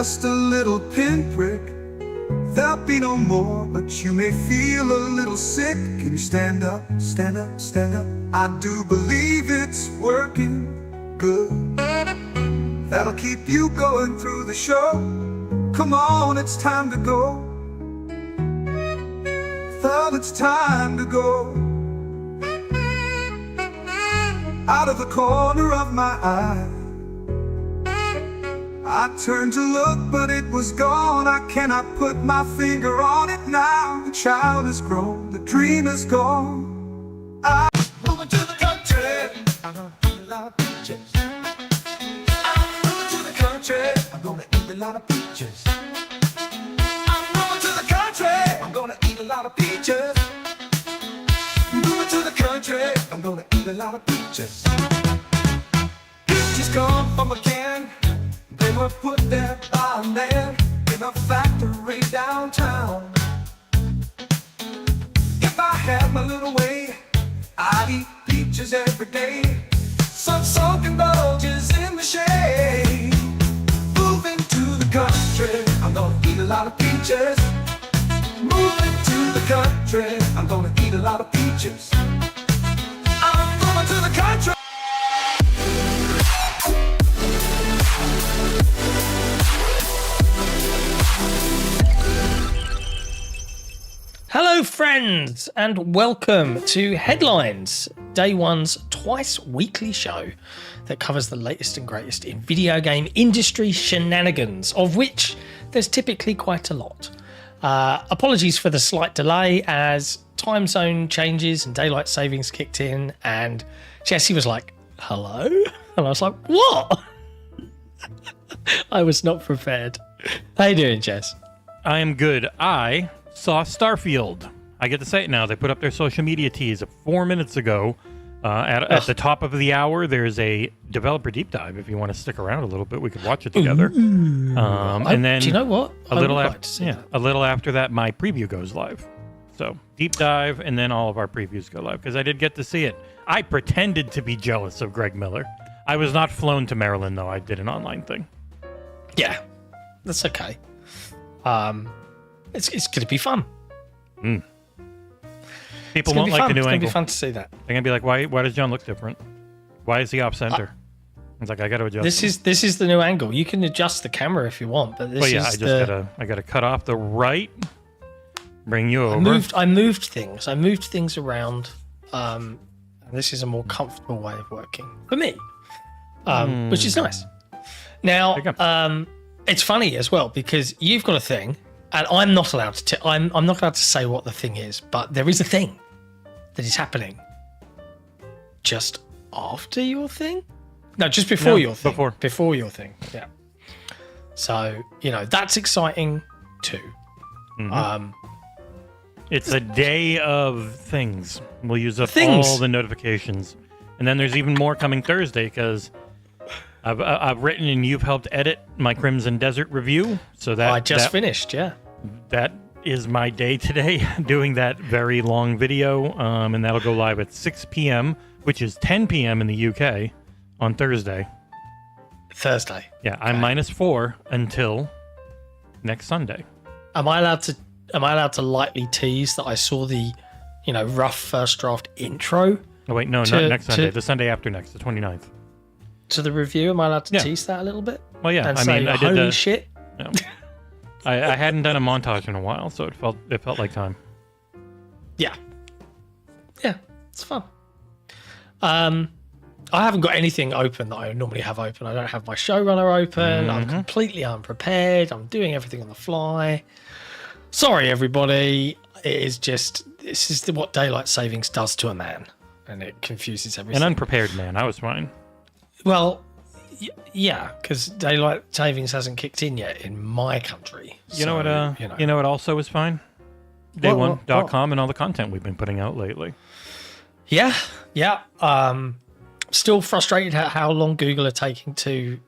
just a little pinprick. There'll be no more, but you may feel a little sick. Can you stand up, stand up, stand up? I do believe it's working good. That'll keep you going through the show. Come on, it's time to go. Well, it's time to go. Out of the corner of my eye, I turned to look, but it was gone. I cannot put my finger on it now. The child is grown, the dream is gone. I'm moving to the country. I'm gonna eat a lot of peaches. I'm moving to the country. I'm gonna eat a lot of peaches. I'm moving to the country. I'm gonna eat a lot of peaches. Moving to the country. I'm gonna eat a lot of peaches. Peaches come from a can. They were put there by a man in a factory downtown. If I had my little way, I'd eat peaches every day. Some soaking bulges in the shade. Moving to the country, I'm gonna eat a lot of peaches. Moving to the country, I'm gonna eat a lot of peaches. I'm moving to the country. Hello friends and welcome to Headlines, DayOne's twice weekly show that covers the latest and greatest in video game industry shenanigans, of which there's typically quite a lot. Apologies for the slight delay as time zone changes and daylight savings kicked in, and Jesse was like, hello? And I was like, what? I was not prepared. How you doing, Jess? I am good. I saw Starfield. I get to say it now. They put up their social media tease 4 minutes ago. At the top of the hour, there's a developer deep dive. If you want to stick around a little bit, we could watch it together. And then, do you know what? A little after that, my preview goes live. So deep dive, and then all of our previews go live because I did get to see it. I pretended to be jealous of Greg Miller. I was not flown to Maryland though. I did an online thing. Yeah, that's okay. It's going to be fun. People won't like the new angle. It's going to angle. be fun to see that. They're going to be like, why does John look different? Why is he off center? It's like, I got to adjust. This is the new angle. You can adjust the camera if you want, but this is I got to cut off the right, bring you over. I moved things. I moved things around. And this is a more comfortable way of working for me, which is nice. Now, it's funny as well because you've got a thing. And I'm not allowed to. I'm not allowed to say what the thing is, but there is a thing that is happening just after your thing. No, just before your thing. Before your thing. Yeah. So that's exciting too. Mm-hmm. It's a day of things. We'll use up all the notifications, and then there's even more coming Thursday because I've written and you've helped edit my Crimson Desert review. So that I just finished. Yeah. That is my day today, doing that very long video, and that'll go live at 6 p.m., which is 10 p.m. in the UK on Thursday. Okay. Yeah, I'm -4 until next Sunday. Am I allowed to lightly tease that I saw the, rough first draft intro? Oh wait, no, not next Sunday. The Sunday after next, the 29th. To the review, am I allowed to tease that a little bit? Well, yeah. And say, I did holy shit. No. I hadn't done a montage in a while, so it felt like time. Yeah, it's fun. I haven't got anything open that I normally have open. I don't have my showrunner open. I'm completely unprepared. I'm doing everything on the fly. Sorry, everybody. This is what daylight savings does to a man, and it confuses everything. An unprepared man. I was fine. Well, yeah, because daylight savings hasn't kicked in yet in my country. You know what also is fine? DayOne.com and all the content we've been putting out lately. Yeah. Still frustrated at how long Google are taking to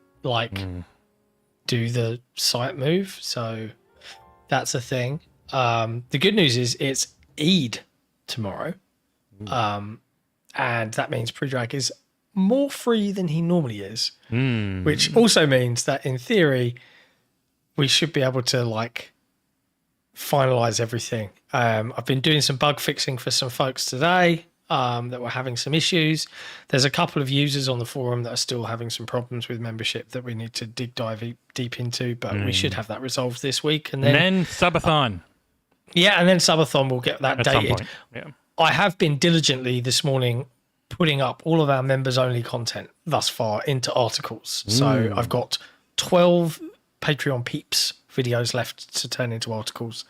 do the site move. So that's a thing. The good news is it's Eid tomorrow. And that means Predrag is more free than he normally is, which also means that in theory, we should be able to like finalize everything. I've been doing some bug fixing for some folks today that were having some issues. There's a couple of users on the forum that are still having some problems with membership that we need to dive deep into, but we should have that resolved this week. And then Subathon. And then Subathon will get that at dated. some point. Yeah. I have been diligently this morning putting up all of our members only content thus far into articles. So I've got 12 Patreon peeps videos left to turn into articles.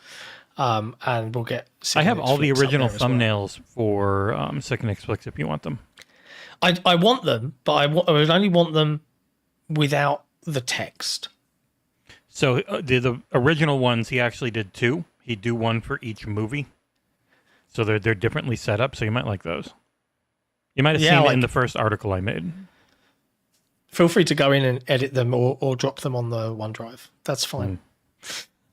And we'll get. I have all the original thumbnails for Sick and Explicit if you want them. I want them, but I would only want them without the text. So the original ones, he actually did 2. He'd do one for each movie. So they're differently set up, so you might like those. You might have seen it in the first article I made. Feel free to go in and edit them or drop them on the OneDrive. That's fine.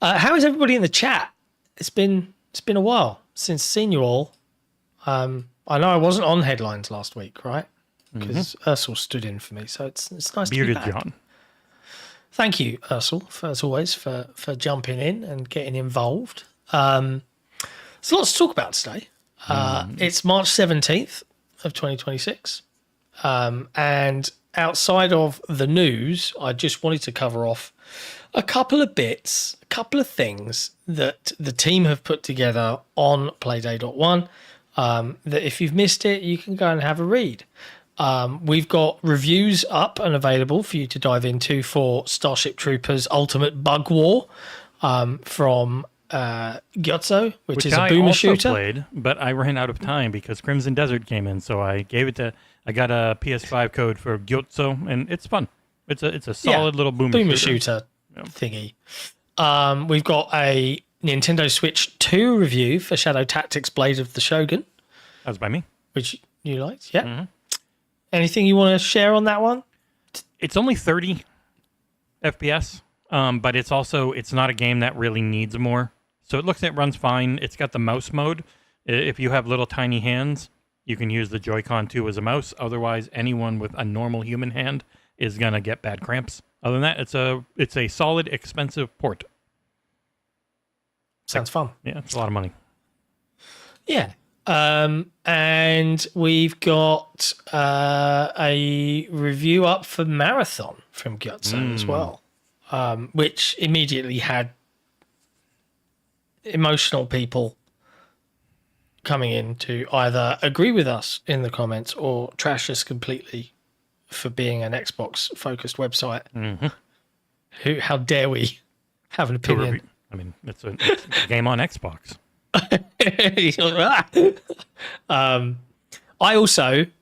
How is everybody in the chat? It's been a while since seen you all. I know I wasn't on headlines last week, right? Because Ursel stood in for me, so it's nice Bearded to be back. John. Thank you, Ursel, as always, for jumping in and getting involved. There's a lot to talk about today. It's March 17th of 2026. And outside of the news, I just wanted to cover off a couple of bits, a couple of things that the team have put together on Playday.one that if you've missed it, you can go and have a read. We've got reviews up and available for you to dive into for Starship Troopers Ultimate Bug War from Gyotso, which is a boomer I shooter. Played, but I ran out of time because Crimson Desert came in, so I got a PS5 code for Gyotso, and it's fun. It's a solid little boomer shooter thingy. We've got a Nintendo Switch 2 review for Shadow Tactics Blade of the Shogun. That was by me. Which you liked, yeah. Anything you want to share on that one? It's only 30 FPS, but it's not a game that really needs more. So it runs fine. It's got the mouse mode. If you have little tiny hands, you can use the Joy-Con 2 as a mouse. Otherwise, anyone with a normal human hand is going to get bad cramps. Other than that, it's a solid, expensive port. Sounds fun. Yeah, it's a lot of money. Yeah. And we've got a review up for Marathon from Gyotso as well, which immediately had emotional people coming in to either agree with us in the comments or trash us completely for being an Xbox-focused website. How dare we have an opinion? I mean, it's a game on Xbox. I also put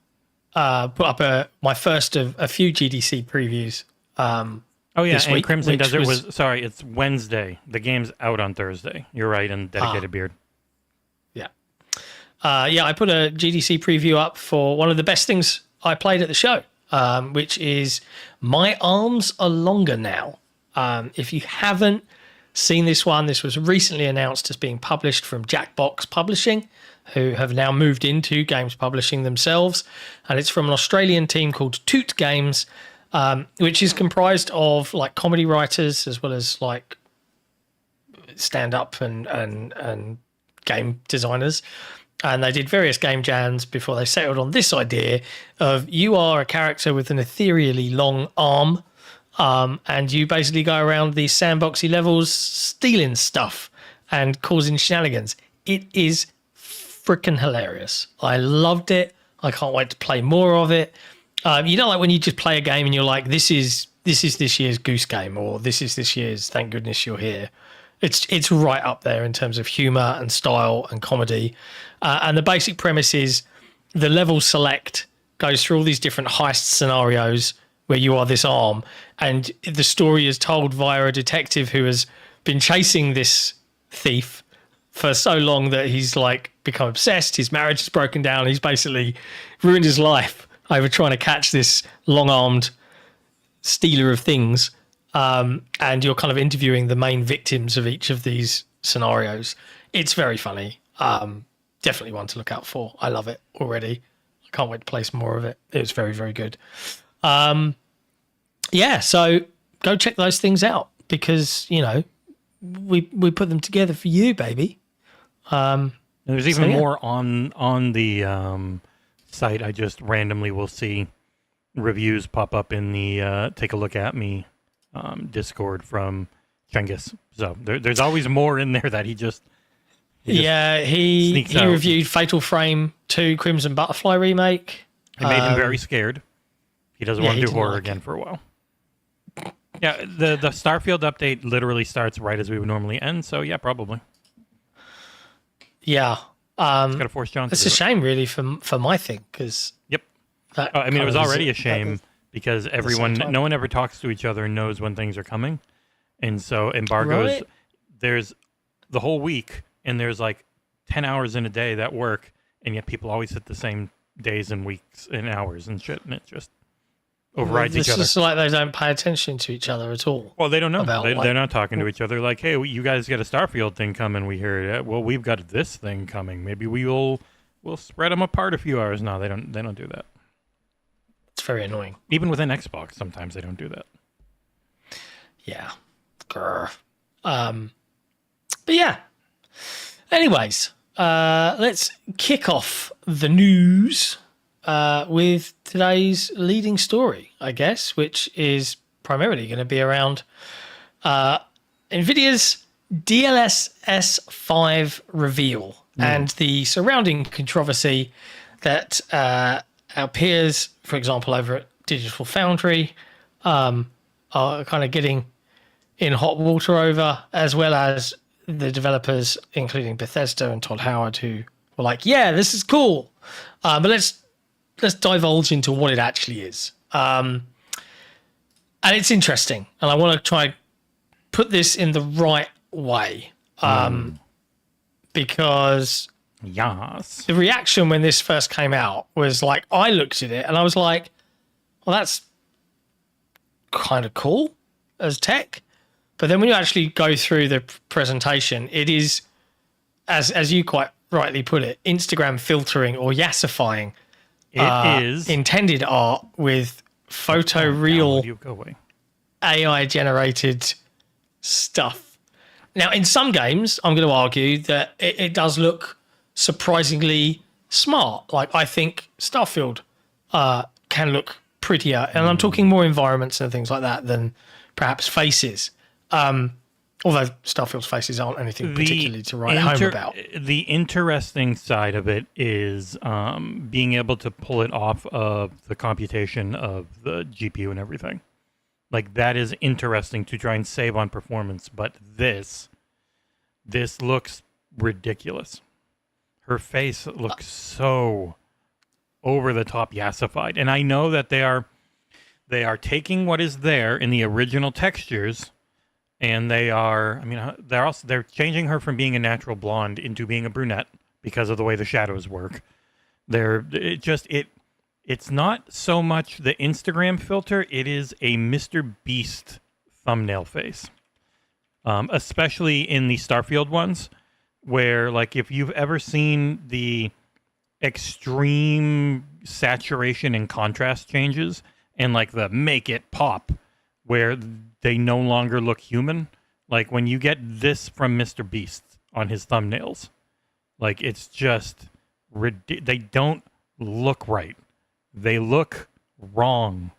up my first of a few GDC previews. And week, Crimson Desert it's Wednesday. The game's out on Thursday. You're right, and Dedicated Beard. Yeah. I put a GDC preview up for one of the best things I played at the show, which is My Arms Are Longer Now. If you haven't seen this one, this was recently announced as being published from Jackbox Publishing, who have now moved into games publishing themselves. And it's from an Australian team called Toot Games, which is comprised of like comedy writers as well as like stand-up and game designers. And they did various game jams before they settled on this idea of you are a character with an ethereally long arm, and you basically go around these sandboxy levels stealing stuff and causing shenanigans. It is freaking hilarious. I loved it. I can't wait to play more of it. You know, like when you just play a game and you're like, this is this year's Goose Game, or this is this year's Thank Goodness You're Here. It's right up there in terms of humor and style and comedy. And the basic premise is the level select goes through all these different heist scenarios where you are this arm, and the story is told via a detective who has been chasing this thief for so long that he's like become obsessed. His marriage is broken down. He's basically ruined his life over trying to catch this long-armed stealer of things. And you're kind of interviewing the main victims of each of these scenarios. It's very funny. Definitely one to look out for. I love it already. I can't wait to play some more of it. It was very, very good. So go check those things out. because we put them together for you, baby. There's even more on the site. I just randomly will see reviews pop up in the Take a Look at Me Discord from Cengiz. So there's always more in there that he he reviewed Fatal Frame 2 Crimson Butterfly remake. It made him very scared. He doesn't want to do horror again for a while. Yeah, the Starfield update literally starts right as we would normally end, so yeah, probably. Yeah. It's got to force John to It's a shame, really, for my thing, because... Yep. I mean, it was already a shame because no one ever talks to each other and knows when things are coming. And so embargoes, there's the whole week, and there's like 10 hours in a day that work, and yet people always hit the same days and weeks and hours and shit, and it just overrides each other. It's just like they don't pay attention to each other at all. Well, they don't know. They're not talking to each other like, hey, you guys got a Starfield thing coming, we hear it. Well, we've got this thing coming. Maybe we'll spread them apart a few hours. No, they don't do that. It's very annoying. Even within Xbox, sometimes they don't do that. Yeah. Grr. But yeah. Anyways, let's kick off the news with today's leading story, I guess, which is primarily going to be around NVIDIA's DLSS5 reveal and the surrounding controversy that our peers, for example, over at Digital Foundry, are kind of getting in hot water over, as well as the developers, including Bethesda and Todd Howard, who were like, yeah, this is cool. But let's divulge into what it actually is. And it's interesting. And I want to try put this in the right way. Because the reaction when this first came out was like, I looked at it and I was like, well, that's kind of cool as tech. But then when you actually go through the presentation, it is, as you quite rightly put it, Instagram filtering or yassifying intended art with photoreal AI generated stuff. Now, in some games, I'm going to argue that it does look surprisingly smart. Like, I think Starfield can look prettier, and I'm talking more environments and things like that than perhaps faces. Although Starfield's faces aren't anything particularly to write home about. The interesting side of it is being able to pull it off of the computation of the GPU and everything. Like, that is interesting to try and save on performance, but this looks ridiculous. Her face looks so over the top yassified. And I know that they are taking what is there in the original textures, and they're changing her from being a natural blonde into being a brunette because of the way the shadows work. It's not so much the Instagram filter, it is a Mr. Beast thumbnail face. Especially in the Starfield ones, where, like, if you've ever seen the extreme saturation and contrast changes and, like, the make it pop, where they no longer look human, like, when you get this from Mr. Beast on his thumbnails, like, it's just, they don't look right. They look wrong.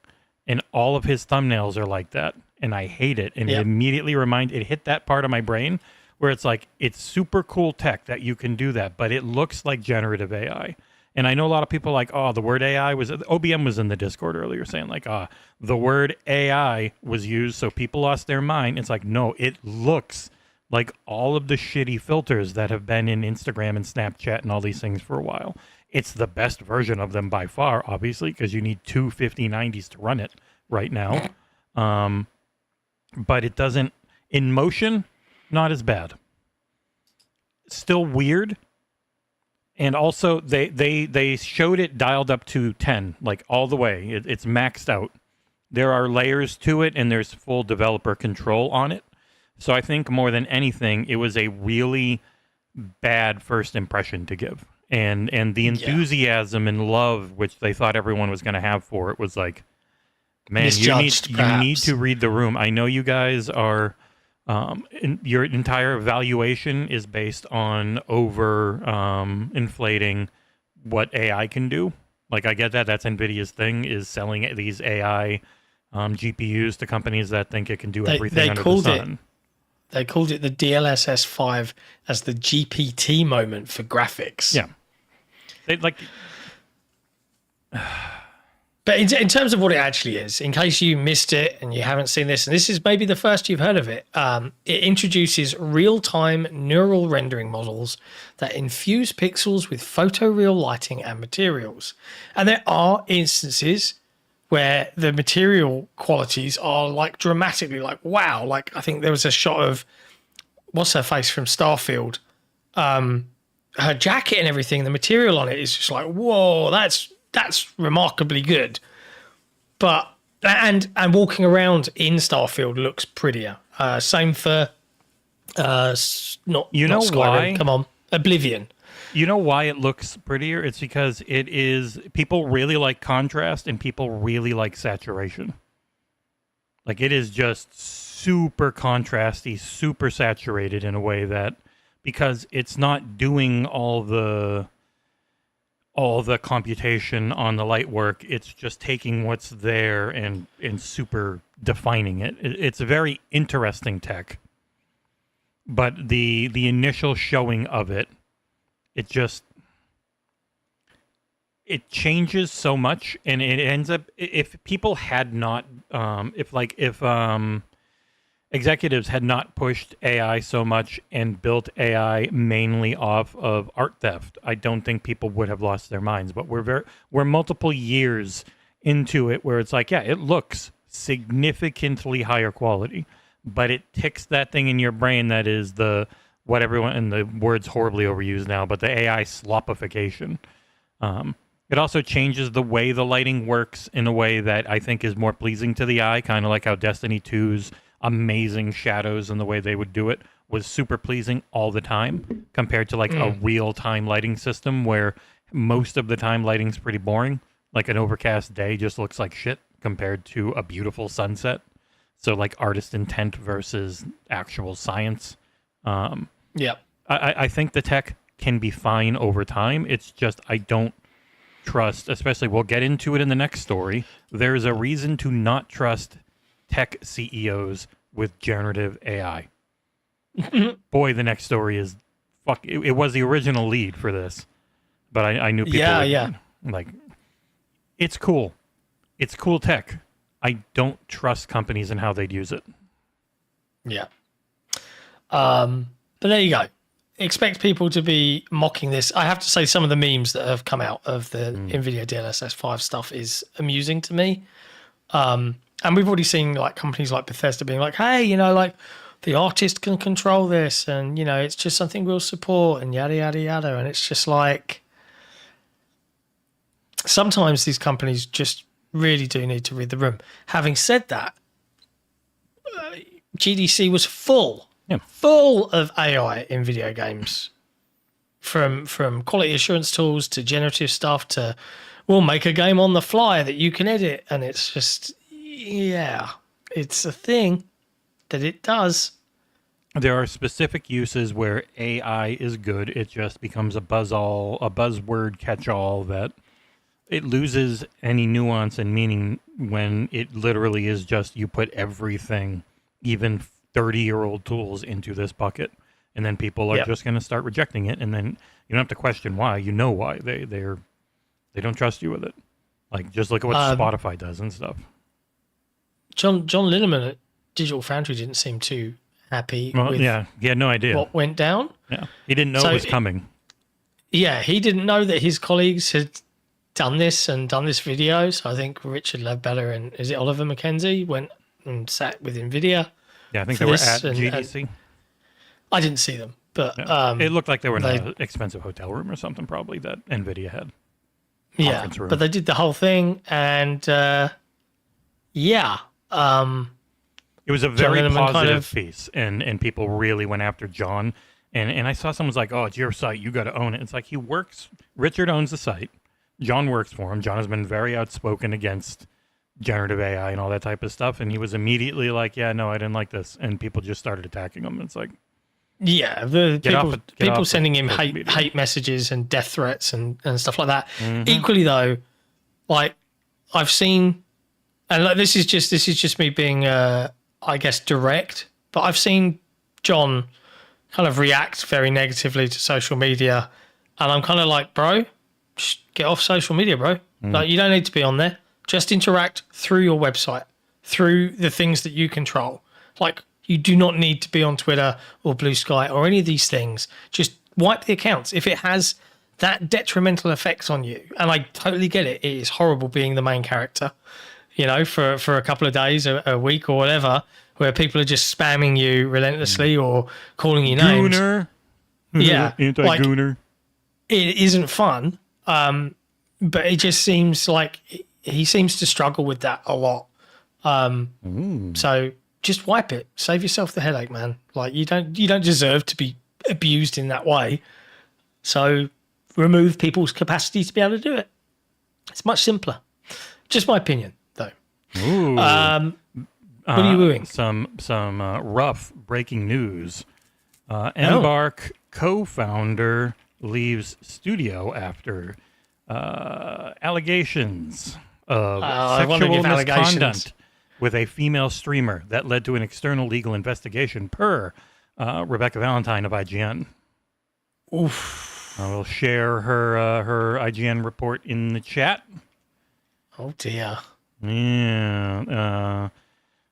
And all of his thumbnails are like that. And I hate it. And it immediately it hit that part of my brain where it's like, it's super cool tech that you can do that, but it looks like generative AI. And I know a lot of people are like, oh, the word AI OBM was in the Discord earlier saying like, the word AI was used, so people lost their mind. It's like, no, it looks like all of the shitty filters that have been in Instagram and Snapchat and all these things for a while. It's the best version of them by far, obviously, because you need two 5090s to run it right now. But it doesn't, in motion, not as bad. Still weird. And also, they showed it dialed up to 10, like all the way. It's maxed out. There are layers to it, and there's full developer control on it. So I think more than anything, it was a really bad first impression to give. And the enthusiasm and love which they thought everyone was going to have for it was like, man, you need to read the room. I know you guys are Your entire valuation is based on inflating what AI can do. Like, I get that. That's NVIDIA's thing, is selling these AI GPUs to companies that think it can do everything under the sun. They called it the DLSS5 as the GPT moment for graphics. Yeah. They like... But in terms of what it actually is, in case you missed it and you haven't seen this, and this is maybe the first you've heard of it, it introduces real-time neural rendering models that infuse pixels with photoreal lighting and materials. And there are instances where the material qualities are like dramatically like, wow. Like, I think there was a shot of, what's her face from Starfield? Her jacket and everything, the material on it is just like, whoa, that's remarkably good. But and walking around in Starfield looks prettier. Same for not Skyrim. Why? Come on, Oblivion. You know why it looks prettier? It's because people really like contrast and people really like saturation. Like, it is just super contrasty, super saturated in a way that, because it's not doing all the computation on the light work, it's just taking what's there and super defining it. It's a very interesting tech, but the initial showing of it changes so much, and it ends up, if people had not if executives had not pushed AI so much and built AI mainly off of art theft, I don't think people would have lost their minds. But we're multiple years into it where it's like, yeah, it looks significantly higher quality, but it ticks that thing in your brain that is what everyone, and the word's horribly overused now, but the AI slopification. It also changes the way the lighting works in a way that I think is more pleasing to the eye, kind of like how Destiny 2's amazing shadows and the way they would do it was super pleasing all the time, compared to like a real-time lighting system where most of the time lighting's pretty boring. Like, an overcast day just looks like shit compared to a beautiful sunset. So, like, artist intent versus actual science. Yeah. I think the tech can be fine over time. It's just, I don't trust, especially, we'll get into it in the next story, there's a reason to not trust tech CEOs with generative AI. Boy, the next story is it was the original lead for this, but I knew people like, it's cool. It's cool tech. I don't trust companies and how they'd use it. Yeah. But there you go. Expect people to be mocking this. I have to say, some of the memes that have come out of the NVIDIA DLSS5 stuff is amusing to me. And we've already seen like companies like Bethesda being like, hey, like the artist can control this, and it's just something we'll support, and yada yada yada. And it's just like, sometimes these companies just really do need to read the room. Having said that, GDC was full of AI in video games, from quality assurance tools to generative stuff to, we'll make a game on the fly that you can edit, and it's just, yeah, it's a thing that it does. There are specific uses where AI is good. It just becomes a buzzword catch-all that it loses any nuance and meaning when it literally is just, you put everything, even 30-year-old tools, into this bucket, and then people are just going to start rejecting it, and then you don't have to question why. You know why. They don't trust you with it. Like, just look at what Spotify does and stuff. John Linneman at Digital Foundry didn't seem too happy with he had no idea what went down. Yeah, he didn't know it was coming. He didn't know that his colleagues had done this video. So I think Richard Ledbetter and, is it Oliver McKenzie, went and sat with NVIDIA. Yeah, I think they were at GDC. I didn't see them, but it looked like they were in an expensive hotel room or something, probably, that NVIDIA had. Yeah, but they did the whole thing, and it was a very positive piece, and people really went after Jon. And I saw someone's like, oh, it's your site, you got to own it. It's like, Richard owns the site. Jon works for him. Jon has been very outspoken against generative AI and all that type of stuff. And he was immediately like, yeah, no, I didn't like this. And people just started attacking him. It's like, yeah, the people sending him hate messages and death threats and stuff like that. Equally though, like I've seen, and like this is just me being I guess direct, but I've seen Jon kind of react very negatively to social media, and I'm kind of like, bro, just get off social media, bro. Like you don't need to be on there. Just interact through your website, through the things that you control. Like you do not need to be on Twitter or Blue Sky or any of these things. Just wipe the accounts. If it has that detrimental effects on you, and I totally get it, it is horrible being the main character, you know, for a couple of days, a week or whatever, where people are just spamming you relentlessly or calling you names. Gooner. Yeah. Anti-gooner. Like, it isn't fun, but it just seems like he seems to struggle with that a lot. So just wipe it. Save yourself the headache, man. Like you don't deserve to be abused in that way. So remove people's capacity to be able to do it. It's much simpler. Just my opinion, though. Ooh. What are you doing? Some rough breaking news. Embark Co-Founder leaves studio after allegations of sexual misconduct with a female streamer that led to an external legal investigation per Rebecca Valentine of IGN. Oof. I will share her IGN report in the chat. Oh, dear. Yeah.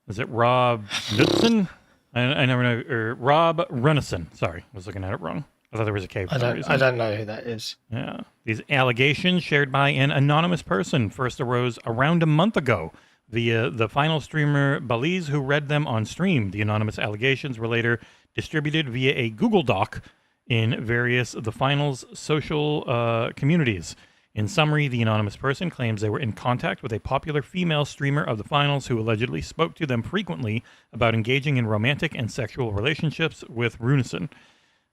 Is it Rob Knudsen? I never know. Or Rob Runnison. Sorry, I was looking at it wrong. I thought there was a K for some reason. I don't know who that is. Yeah. These allegations shared by an anonymous person first arose around a month ago via the final streamer Baliz, who read them on stream. The anonymous allegations were later distributed via a Google Doc in various the finals social communities. In summary, the anonymous person claims they were in contact with a popular female streamer of the finals who allegedly spoke to them frequently about engaging in romantic and sexual relationships with Runison.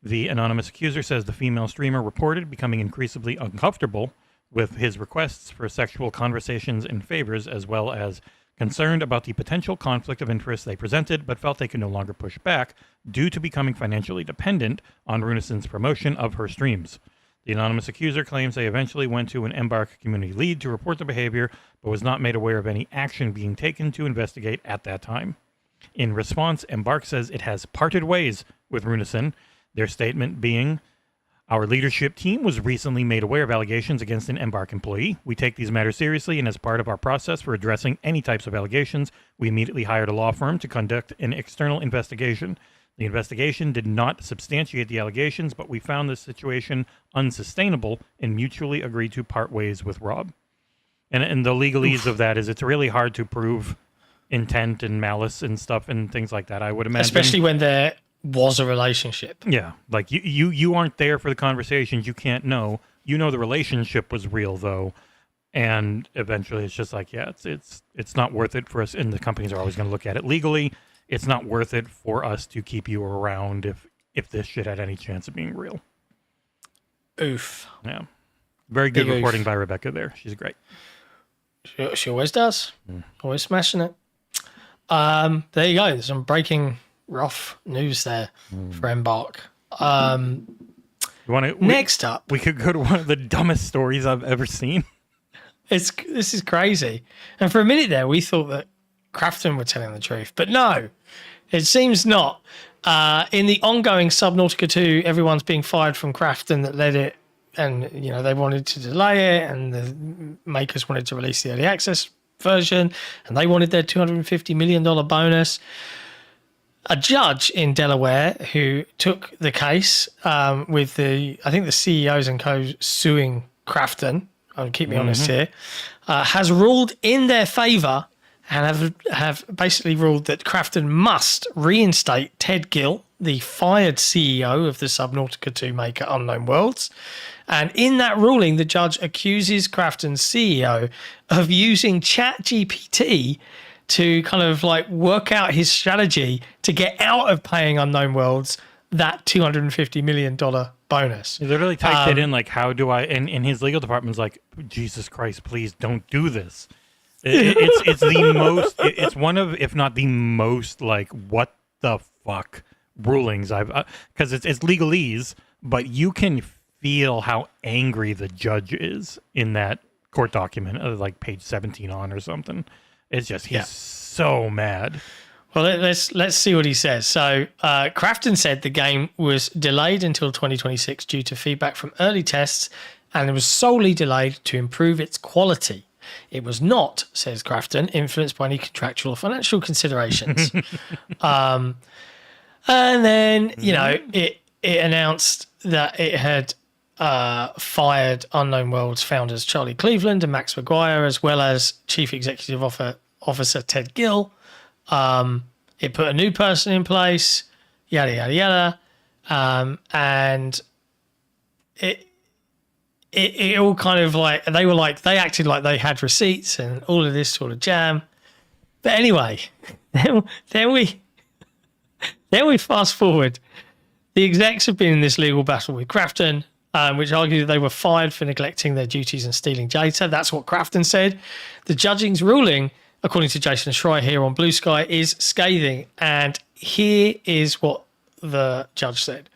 The anonymous accuser says the female streamer reported becoming increasingly uncomfortable with his requests for sexual conversations and favors, as well as concerned about the potential conflict of interest they presented, but felt they could no longer push back due to becoming financially dependent on Runison's promotion of her streams. The anonymous accuser claims they eventually went to an Embark community lead to report the behavior, but was not made aware of any action being taken to investigate at that time. In response, Embark says it has parted ways with Runison, their statement being, "Our leadership team was recently made aware of allegations against an Embark employee. We take these matters seriously, and as part of our process for addressing any types of allegations, we immediately hired a law firm to conduct an external investigation. The investigation did not substantiate the allegations, but we found this situation unsustainable and mutually agreed to part ways with Rob." And the legalese of that is it's really hard to prove intent and malice and stuff and things like that, I would imagine. Especially when there was a relationship. Yeah, like you aren't there for the conversations. You can't know. You know the relationship was real, though. And eventually it's just like, yeah, it's not worth it for us. And the companies are always going to look at it legally. It's not worth it for us to keep you around if this shit had any chance of being real. Oof. Yeah. Very good reporting by Rebecca there. She's great. She always does. Always smashing it. There you go. There's some breaking rough news there for Embark. Next up. We could go to one of the dumbest stories I've ever seen. This is crazy. And for a minute there, we thought that KRAFTON were telling the truth, but no, it seems not. In the ongoing Subnautica 2, everyone's being fired from KRAFTON that led it, and you know they wanted to delay it, and the makers wanted to release the early access version, and they wanted their $250 million bonus. A judge in Delaware who took the case with the CEOs and co suing KRAFTON, keep me honest here, has ruled in their favor and have basically ruled that KRAFTON must reinstate Ted Gill, the fired CEO of the Subnautica 2 maker Unknown Worlds. And in that ruling, the judge accuses KRAFTON's CEO of using ChatGPT to kind of like work out his strategy to get out of paying Unknown Worlds that $250 million bonus. He literally typed it in like, how do I, and his legal department's like, Jesus Christ, please don't do this. It's the most. It's one of, if not the most, like what the fuck rulings I've, because it's legalese, but you can feel how angry the judge is in that court document, like page 17 on or something. It's just he's so mad. Well, let's see what he says. So, KRAFTON said the game was delayed until 2026 due to feedback from early tests, and it was solely delayed to improve its quality. It was not, says KRAFTON, influenced by any contractual or financial considerations. And then, it announced that it had fired Unknown Worlds founders Charlie Cleveland and Max McGuire, as well as Chief Executive Officer Ted Gill. It put a new person in place, yada, yada, yada. And it all kind of like, they acted like they had receipts and all of this sort of jam. But anyway, then we fast forward. The execs have been in this legal battle with KRAFTON, which argued that they were fired for neglecting their duties and stealing data. That's what KRAFTON said. The judging's ruling, according to Jason Schreier here on Blue Sky, is scathing. And here is what the judge said.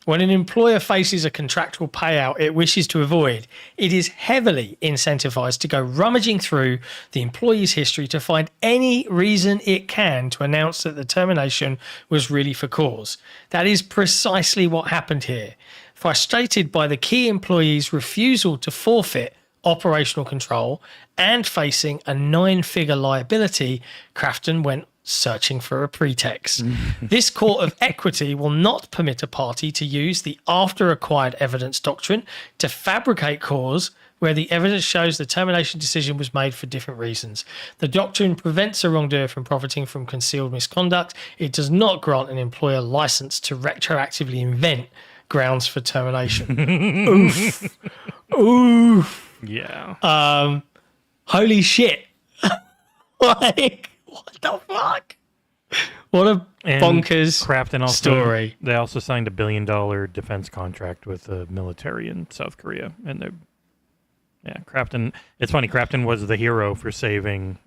When an employer faces a contractual payout it wishes to avoid, it is heavily incentivized to go rummaging through the employee's history to find any reason it can to announce that the termination was really for cause. That is precisely what happened here. Frustrated by the key employee's refusal to forfeit operational control and facing a 9-figure liability, KRAFTON went searching for a pretext. This court of equity will not permit a party to use the after acquired evidence doctrine to fabricate cause where the evidence shows the termination decision was made for different reasons. The doctrine prevents a wrongdoer from profiting from concealed misconduct. It does not grant an employer license to retroactively invent grounds for termination. Oof. Oof. Yeah. Holy shit. Like, what the fuck? What a bonkers KRAFTON also, story. They also signed $1 billion defense contract with the military in South Korea. And KRAFTON, it's funny, KRAFTON was the hero for saving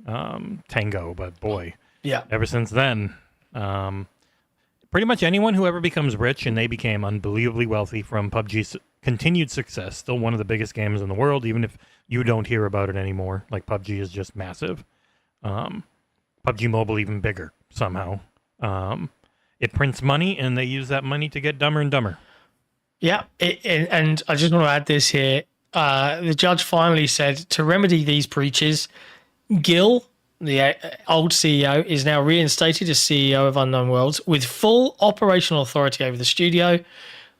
Tango, but boy, ever since then, pretty much anyone who ever becomes rich, and they became unbelievably wealthy from PUBG's continued success, still one of the biggest games in the world, even if you don't hear about it anymore. Like, PUBG is just massive. PUBG Mobile even bigger somehow. It prints money, and they use that money to get dumber and dumber. Yeah, and I just want to add this here. The judge finally said to remedy these breaches, Gill, the old CEO, is now reinstated as CEO of Unknown Worlds with full operational authority over the studio,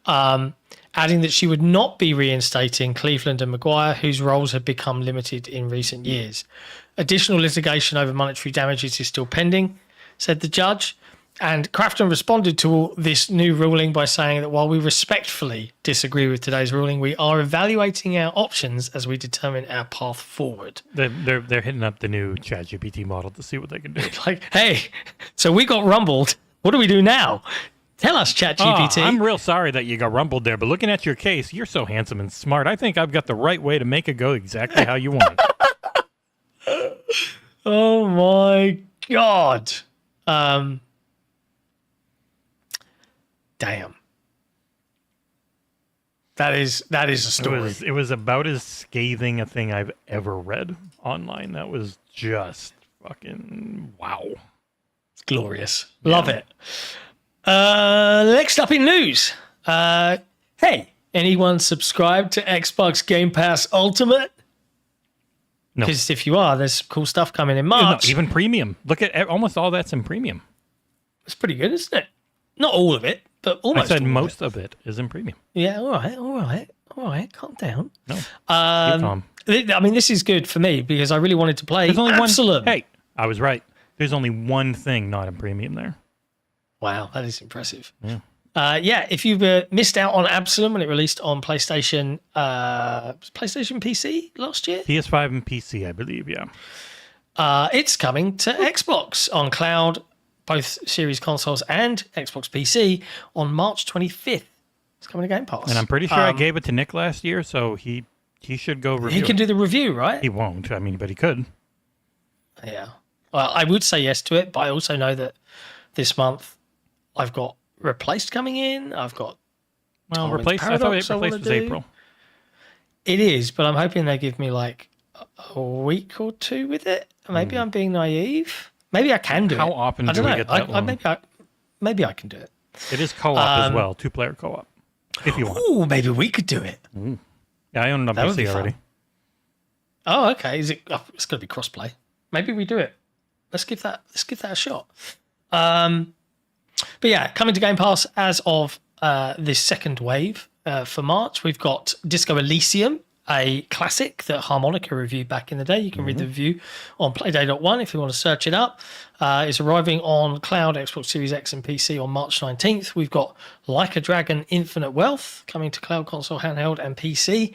adding that she would not be reinstating Cleveland and Maguire, whose roles have become limited in recent years. Additional litigation over monetary damages is still pending, said the judge. And KRAFTON responded to this new ruling by saying that while we respectfully disagree with today's ruling, we are evaluating our options as we determine our path forward. They're hitting up the new ChatGPT model to see what they can do. Like, hey, so we got rumbled. What do we do now? Tell us, ChatGPT. I'm real sorry that you got rumbled there, but looking at your case, you're so handsome and smart. I think I've got the right way to make it go exactly how you want it. Oh my God. Damn. That is a story. It was about as scathing a thing I've ever read online. That was just fucking wow. It's glorious. Love it. Next up in news. Hey, anyone subscribed to Xbox Game Pass Ultimate? No. Because if you are, there's some cool stuff coming in March. No, even premium. Look at almost all that's in premium. It's pretty good, isn't it? Not all of it, but almost. I said most of it is in premium. Yeah, all right. Calm down. No. I mean, this is good for me because I really wanted to play Absalom. Hey, I was right. There's only one thing not in premium there. Wow, that is impressive. Yeah. If you've missed out on Absalom when it released on PlayStation PC last year? PS5 and PC, I believe, yeah. It's coming to Xbox on cloud, both series consoles and Xbox PC on March 25th. It's coming to Game Pass. And I'm pretty sure I gave it to Nick last year, so he should go review He can do the review, right? He won't, but he could. Yeah. Well, I would say yes to it, but I also know that this month I've got Replaced coming in. I've got Replaced. I thought Replaced was April. It is, but I'm hoping they give me like a week or two with it. Maybe I'm being naive. Maybe I can do it. How often do we get that long? Maybe I can do it. It is co-op as well, 2-player co-op, if you want. Oh, maybe we could do it. Yeah, I own it on PC already. Oh, okay. Is it? Oh, it's going to be crossplay. Maybe we do it. Let's give that a shot. But yeah, coming to Game Pass as of this second wave for March, we've got Disco Elysium, a classic that Harmonica reviewed back in the day. You can read the review on Playday.one if you want to search it up. It's arriving on cloud, Xbox Series X and PC on March 19th. We've got Like a Dragon Infinite Wealth coming to cloud, console, handheld and PC.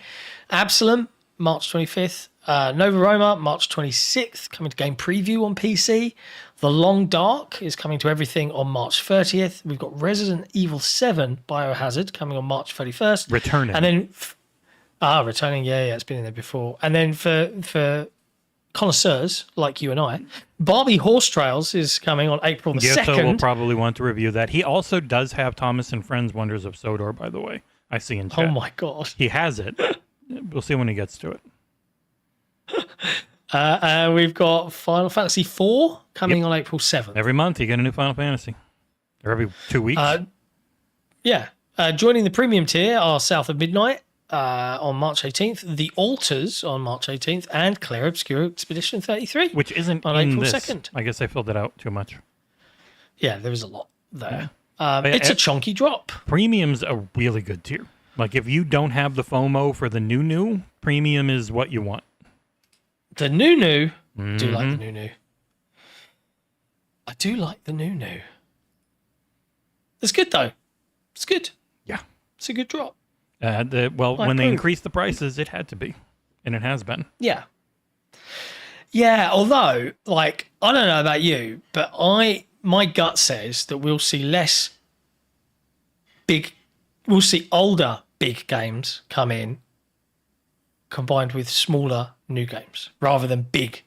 Absalom, March 25th. Nova Roma, March 26th, coming to Game Preview on PC. The Long Dark is coming to everything on March 30th. We've got Resident Evil 7 Biohazard coming on March 31st. Returning. And then... returning, yeah, it's been in there before. And then for connoisseurs like you and I, Barbie Horse Trails is coming on April the 2nd. Gyoto will probably want to review that. He also does have Thomas and Friends Wonders of Sodor, by the way. I see in chat. Oh my God. He has it. We'll see when he gets to it. We've got Final Fantasy IV coming on April 7th. Every month you get a new Final Fantasy. Or every 2 weeks. Joining the premium tier are South of Midnight on March 18th, The Altars on March 18th, and Clair Obscur Expedition 33. Which isn't on in April this. 2nd. I guess I filled it out too much. Yeah, there was a lot there. It's a chunky drop. Premium's a really good tier. Like, if you don't have the FOMO for the new, premium is what you want. The new. I do like the new. I do like the new. It's good, though. It's good. Yeah. It's a good drop. When they increased the prices, it had to be. And it has been. Yeah. Yeah, although, like, I don't know about you, but my gut says that we'll see older big games come in combined with smaller new games rather than big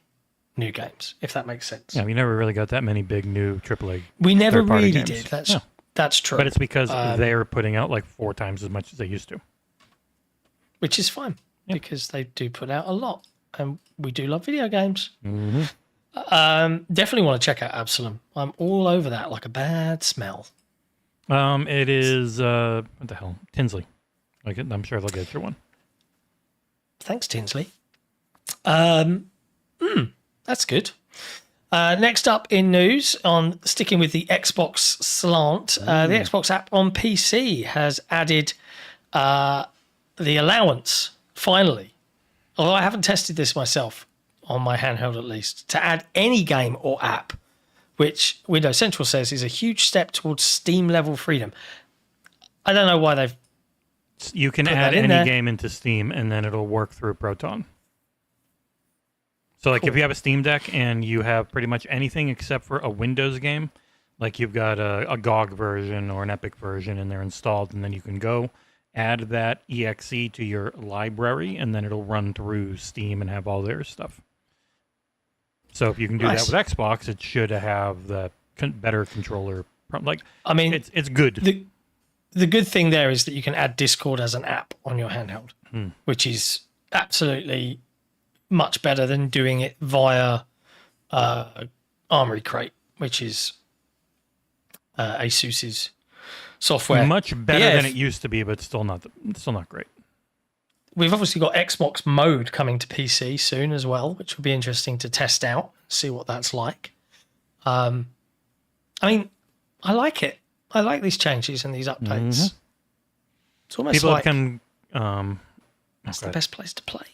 new games, if that makes sense. Yeah, we never really got that many big new AAA. We never really games. did. That's true. But it's because they're putting out like 4 times as much as they used to. Which is fine because they do put out a lot. And we do love video games. Definitely want to check out Absalom. I'm all over that like a bad smell. It is, what the hell? Tinsley. I'm sure they'll get you one. Thanks, Tinsley. That's good. Next up in news, on sticking with the Xbox slant, the Xbox app on PC has added the allowance, finally. Although I haven't tested this myself, on my handheld at least, to add any game or app, which Windows Central says is a huge step towards Steam level freedom. I don't know why they've You can add any game into Steam and then it'll work through Proton. So like if you have a Steam Deck and you have pretty much anything except for a Windows game, like you've got a GOG version or an Epic version and they're installed, and then you can go add that exe to your library and then it'll run through Steam and have all their stuff. So if you can do that with Xbox, it should have the better controller. Like, I mean, it's good. The good thing there is that you can add Discord as an app on your handheld, which is absolutely much better than doing it via Armory Crate, which is ASUS's software. Much better than it used to be, but still not great. We've obviously got Xbox Mode coming to PC soon as well, which would be interesting to test out, see what that's like. I mean, I like it. I like these changes and these updates. It's almost people like it's the best place to play.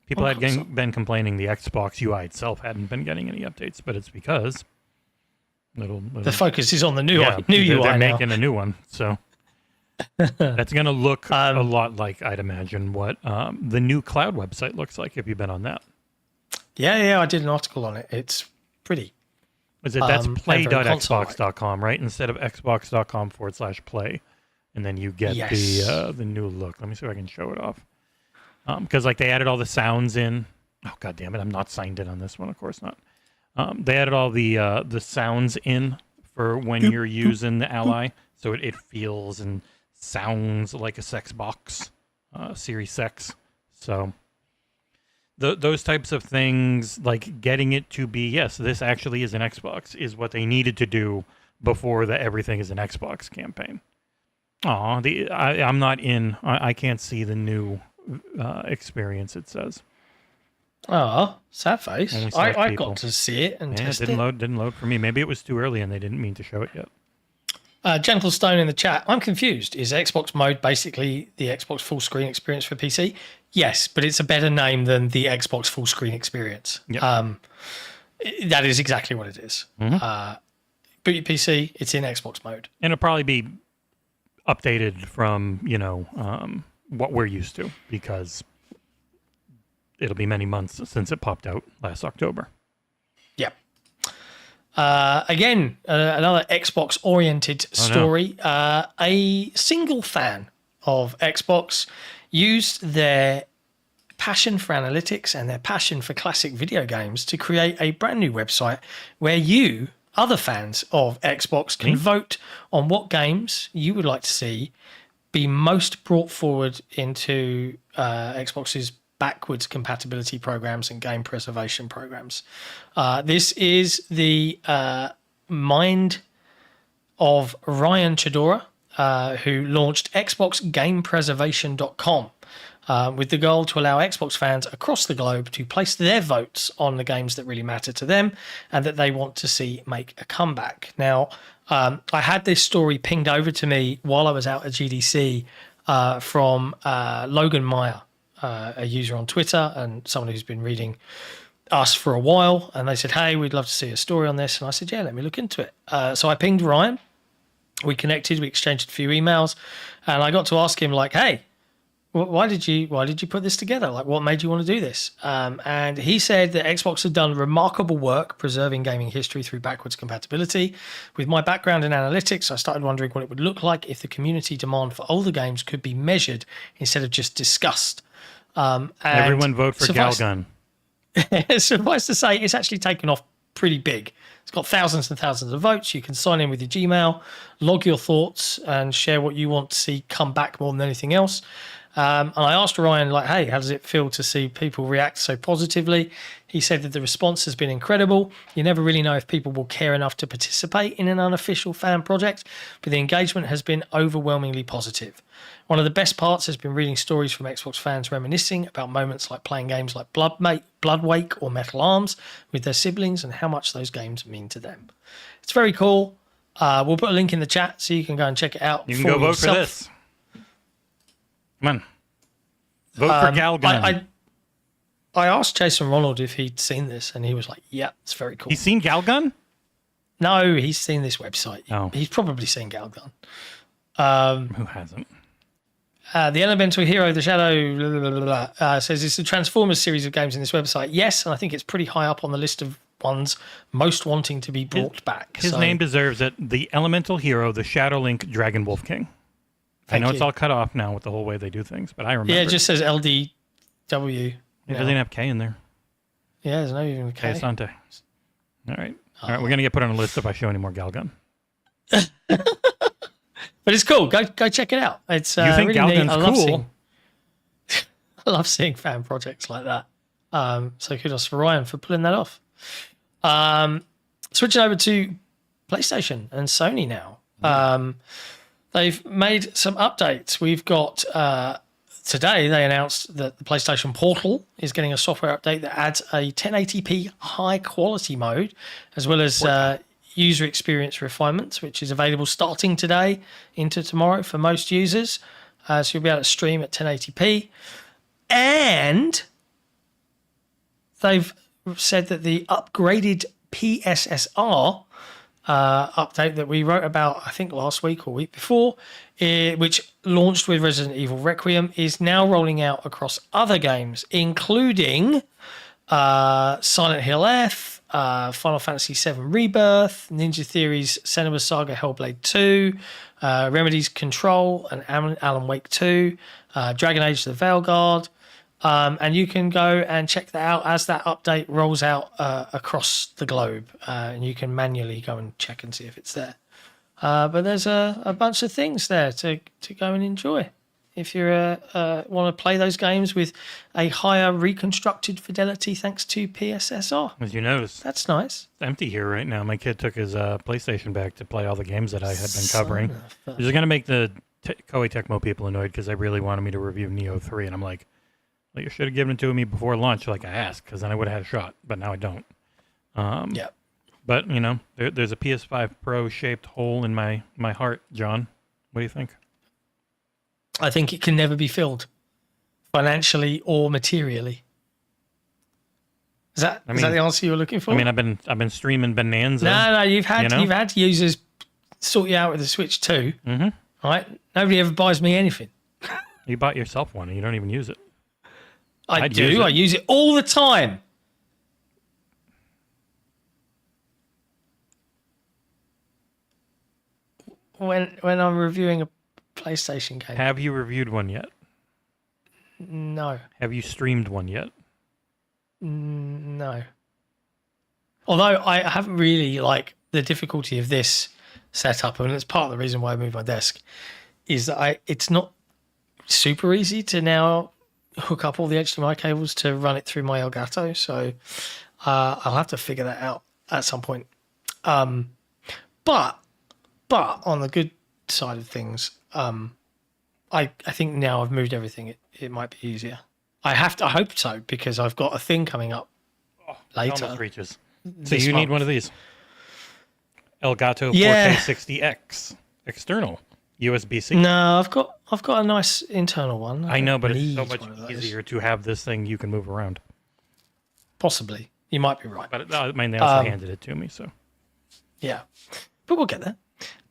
People had been complaining the Xbox UI itself hadn't been getting any updates, but it's because the focus is on the new UI. They're making a new one, so that's going to look a lot like, I'd imagine, what the new cloud website looks like if you've been on that. Yeah, I did an article on it. It's pretty. That's play.xbox.com, right? Instead of xbox.com/play. And then you get the new look. Let me see if I can show it off. Because like they added all the sounds in. Oh, God damn it. I'm not signed in on this one. Of course not. They added all the sounds in for when you're using the Ally, so it feels and sounds like a sex box, Series Sex. So those types of things, like getting it to be, yes, this actually is an Xbox, is what they needed to do before the everything is an Xbox campaign. I'm not in. I can't see the new experience, it says. Oh, sad face. I got to see it and test it. Didn't load for me. Maybe it was too early and they didn't mean to show it yet. Gentle Stone in the chat. I'm confused. Is Xbox mode basically the Xbox full screen experience for PC? Yes, but it's a better name than the Xbox full screen experience. Yep. That is exactly what it is. Mm-hmm. Boot your PC, it's in Xbox mode. And it'll probably be updated from, what we're used to, because it'll be many months since it popped out last October. Yep. Again, another Xbox-oriented story. No. A single fan of Xbox used their passion for analytics and their passion for classic video games to create a brand new website where you, other fans of Xbox, can vote on what games you would like to see be most brought forward into Xbox's backwards compatibility programs and game preservation programs. This is the mind of Ryan Chidora, who launched XboxGamePreservation.com with the goal to allow Xbox fans across the globe to place their votes on the games that really matter to them and that they want to see make a comeback. Now, I had this story pinged over to me while I was out at GDC from Logan Meyer, a user on Twitter and someone who's been reading us for a while. And they said, hey, we'd love to see a story on this. And I said, yeah, let me look into it. So I pinged Ryan. We connected, we exchanged a few emails, and I got to ask him, like, hey, why did you put this together? Like, what made you want to do this? And he said that Xbox had done remarkable work preserving gaming history through backwards compatibility. With my background in analytics, I started wondering what it would look like if the community demand for older games could be measured instead of just discussed. Everyone vote for Galgun. Suffice to say, it's actually taken off pretty big. It's got thousands and thousands of votes. You can sign in with your Gmail, log your thoughts, and share what you want to see come back more than anything else. And I asked Ryan, like, hey, how does it feel to see people react so positively? He said that the response has been incredible. You never really know if people will care enough to participate in an unofficial fan project, but the engagement has been overwhelmingly positive. One of the best parts has been reading stories from Xbox fans reminiscing about moments like playing games like Bloodwake or Metal Arms with their siblings and how much those games mean to them. It's very cool. We'll put a link in the chat so you can go and check it out. You can go vote for this. Come on. Vote for Galgun. I asked Jason Ronald if he'd seen this, and he was like, yeah, it's very cool. He's seen Galgun? No, he's seen this website. Oh. He's probably seen Galgun. Who hasn't? The Elemental Hero, the Shadow, says it's a Transformers series of games in this website. Yes, and I think it's pretty high up on the list of ones most wanting to be brought back. His name deserves it. The Elemental Hero, the Shadow Link Dragon Wolf King. I know it's all cut off now with the whole way they do things, but I remember. Yeah, it just says LDW. It doesn't have K in there. Yeah, there's no even K. Sante. All right. All right, we're going to get put on a list if I show any more Galgun. But it's cool. Go check it out. It's you think really Galgun's cool? I love seeing fan projects like that. So kudos for Ryan for pulling that off. Switching over to PlayStation and Sony now. They've made some updates. We've got today they announced that the PlayStation Portal is getting a software update that adds a 1080p high quality mode, as well as user experience refinements, which is available starting today into tomorrow for most users. So you'll be able to stream at 1080p. And they've said that the upgraded PSSR update that we wrote about, I think last week or week before, which launched with Resident Evil Requiem, is now rolling out across other games, including Silent Hill F, Final Fantasy VII Rebirth, Ninja Theory's Senua Saga Hellblade 2, Remedy's Control and Alan Wake 2, Dragon Age The Veilguard, And you can go and check that out as that update rolls out across the globe. And you can manually go and check and see if it's there. But there's a bunch of things there to go and enjoy. If you want to play those games with a higher reconstructed fidelity thanks to PSSR. As you notice. That's nice. It's empty here right now. My kid took his PlayStation back to play all the games that I had been covering. This is going to make the Koei Tecmo people annoyed because they really wanted me to review Neo 3. And I'm like, well, you should have given it to me before launch like I asked, because then I would have had a shot. But now I don't. Yeah. But, there's a PS5 Pro-shaped hole in my heart, John. What do you think? I think it can never be filled, financially or materially. Is that the answer you were looking for? I mean, I've been streaming Bonanza. No, you've had users sort you out with the Switch 2. Mm-hmm. Right? Nobody ever buys me anything. You bought yourself one and you don't even use it. I do. I use it all the time. When I'm reviewing a PlayStation game. Have you reviewed one yet? No. Have you streamed one yet? No. Although I haven't really the difficulty of this setup, and it's part of the reason why I moved my desk, is that it's not super easy to now hook up all the HDMI cables to run it through my Elgato. So I'll have to figure that out at some point. But on the good side of things, I think now I've moved everything, it might be easier. I hope so, because I've got a thing coming up later. Almost reaches. So you need one of these. Elgato 4K60X external USB-C. No, I've got a nice internal one. I know, but it's so much easier to have this thing you can move around. Possibly. You might be right. But they also handed it to me, so. Yeah. But we'll get there.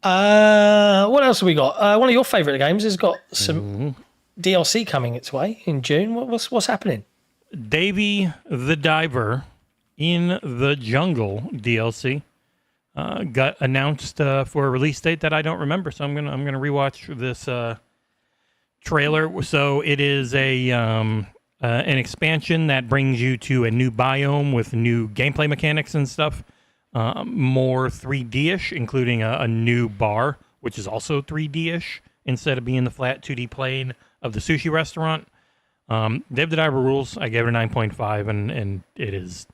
What else have we got? One of your favourite games has got some DLC coming its way in June. What's happening? Davey the Diver in the Jungle DLC got announced for a release date that I don't remember, so I'm gonna rewatch this trailer. So it is an expansion that brings you to a new biome with new gameplay mechanics and stuff. More 3D-ish, including a new bar, which is also 3D-ish, instead of being the flat 2D plane of the sushi restaurant. Dave the Diver rules. I gave it a 9.5, and it is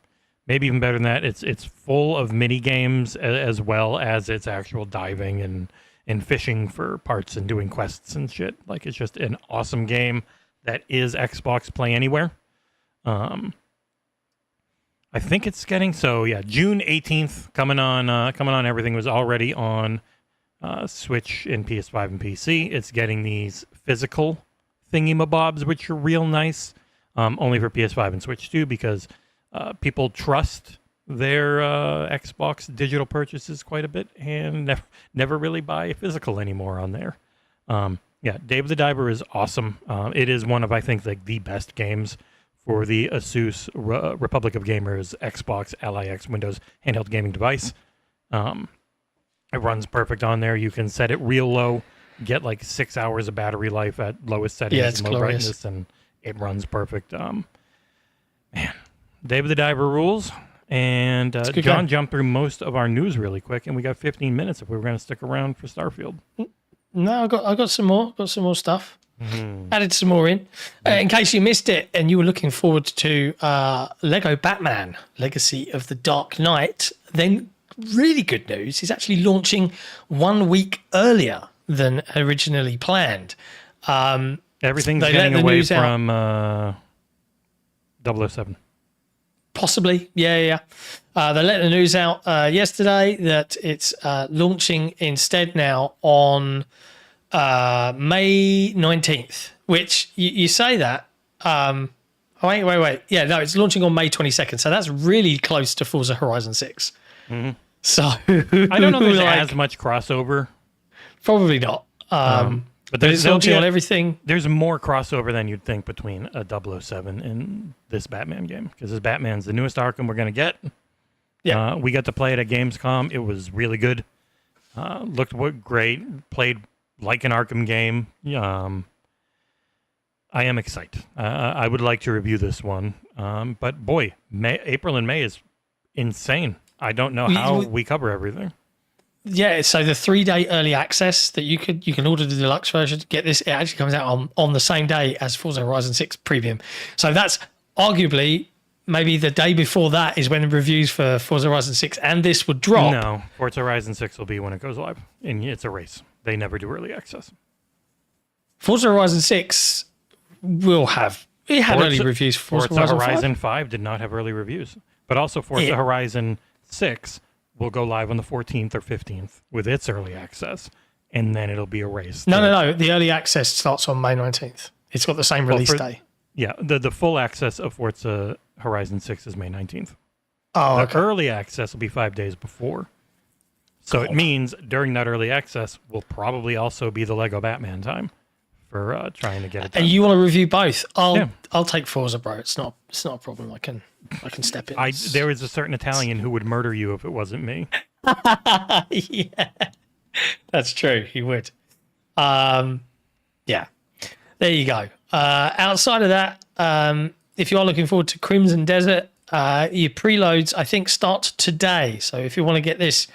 maybe even better than that. It's full of mini games as well as its actual diving and fishing for parts and doing quests and shit. Like, it's just an awesome game that is Xbox Play Anywhere. I think it's getting June 18th coming on. Everything was already on Switch and PS5 and PC. It's getting these physical thingy-mabobs, which are real nice. Only for PS5 and Switch too, because people trust their Xbox digital purchases quite a bit and never really buy a physical anymore on there. Dave the Diver is awesome. It is one of, I think, the best games for the Asus Republic of Gamers Xbox LIX Windows handheld gaming device. It runs perfect on there. You can set it real low, get 6 hours of battery life at lowest settings, it's low glorious. brightness, and it runs perfect. Man, Dave the Diver rules. And John jumped through most of our news really quick, and we got 15 minutes if we were going to stick around for Starfield. No, I got some more. Got some more stuff. Added some more in case you missed it and you were looking forward to Lego Batman Legacy of the Dark Knight. Then really good news, is actually launching 1 week earlier than originally planned. Everything's getting away from 007. Possibly, yeah. They let the news out yesterday that it's launching instead now on May 19th, which you say that. Wait. Yeah, no, it's launching on May 22nd. So that's really close to Forza Horizon 6. Mm-hmm. So I don't know if there's as much crossover. Probably not. But it's launching on everything. There's more crossover than you'd think between a 007 and this Batman game, because this Batman's the newest Arkham we're going to get. Yeah. We got to play it at Gamescom. It was really good. Looked great. Played like an Arkham game. I am excited. I would like to review this one. But boy, April and May is insane. I don't know how we cover everything. Yeah, so the 3-day early access that you can order the deluxe version to get this, it actually comes out on the same day as Forza Horizon 6 Premium. So that's arguably maybe the day before that is when the reviews for Forza Horizon 6 and this would drop. No, Forza Horizon 6 will be when it goes live, and it's a race. They never do early access. Forza Horizon 6 will have early reviews. Forza Horizon 5 did not have early reviews, but also Forza Horizon 6 will go live on the 14th or 15th with its early access, and then it'll be a race. No. The early access starts on May 19th. It's got the same release day. Yeah, the full access of Forza Horizon 6 is May 19th. Oh, the early access will be 5 days before. So it means during that early access will probably also be the Lego Batman time for trying to get it done. And you want to review both? I'll take Forza, bro. It's not a problem. I can step in. There is a certain Italian who would murder you if it wasn't me. Yeah, that's true. He would. Yeah, there you go. Outside of that, if you are looking forward to Crimson Desert, your preloads I think start today. So if you want to get this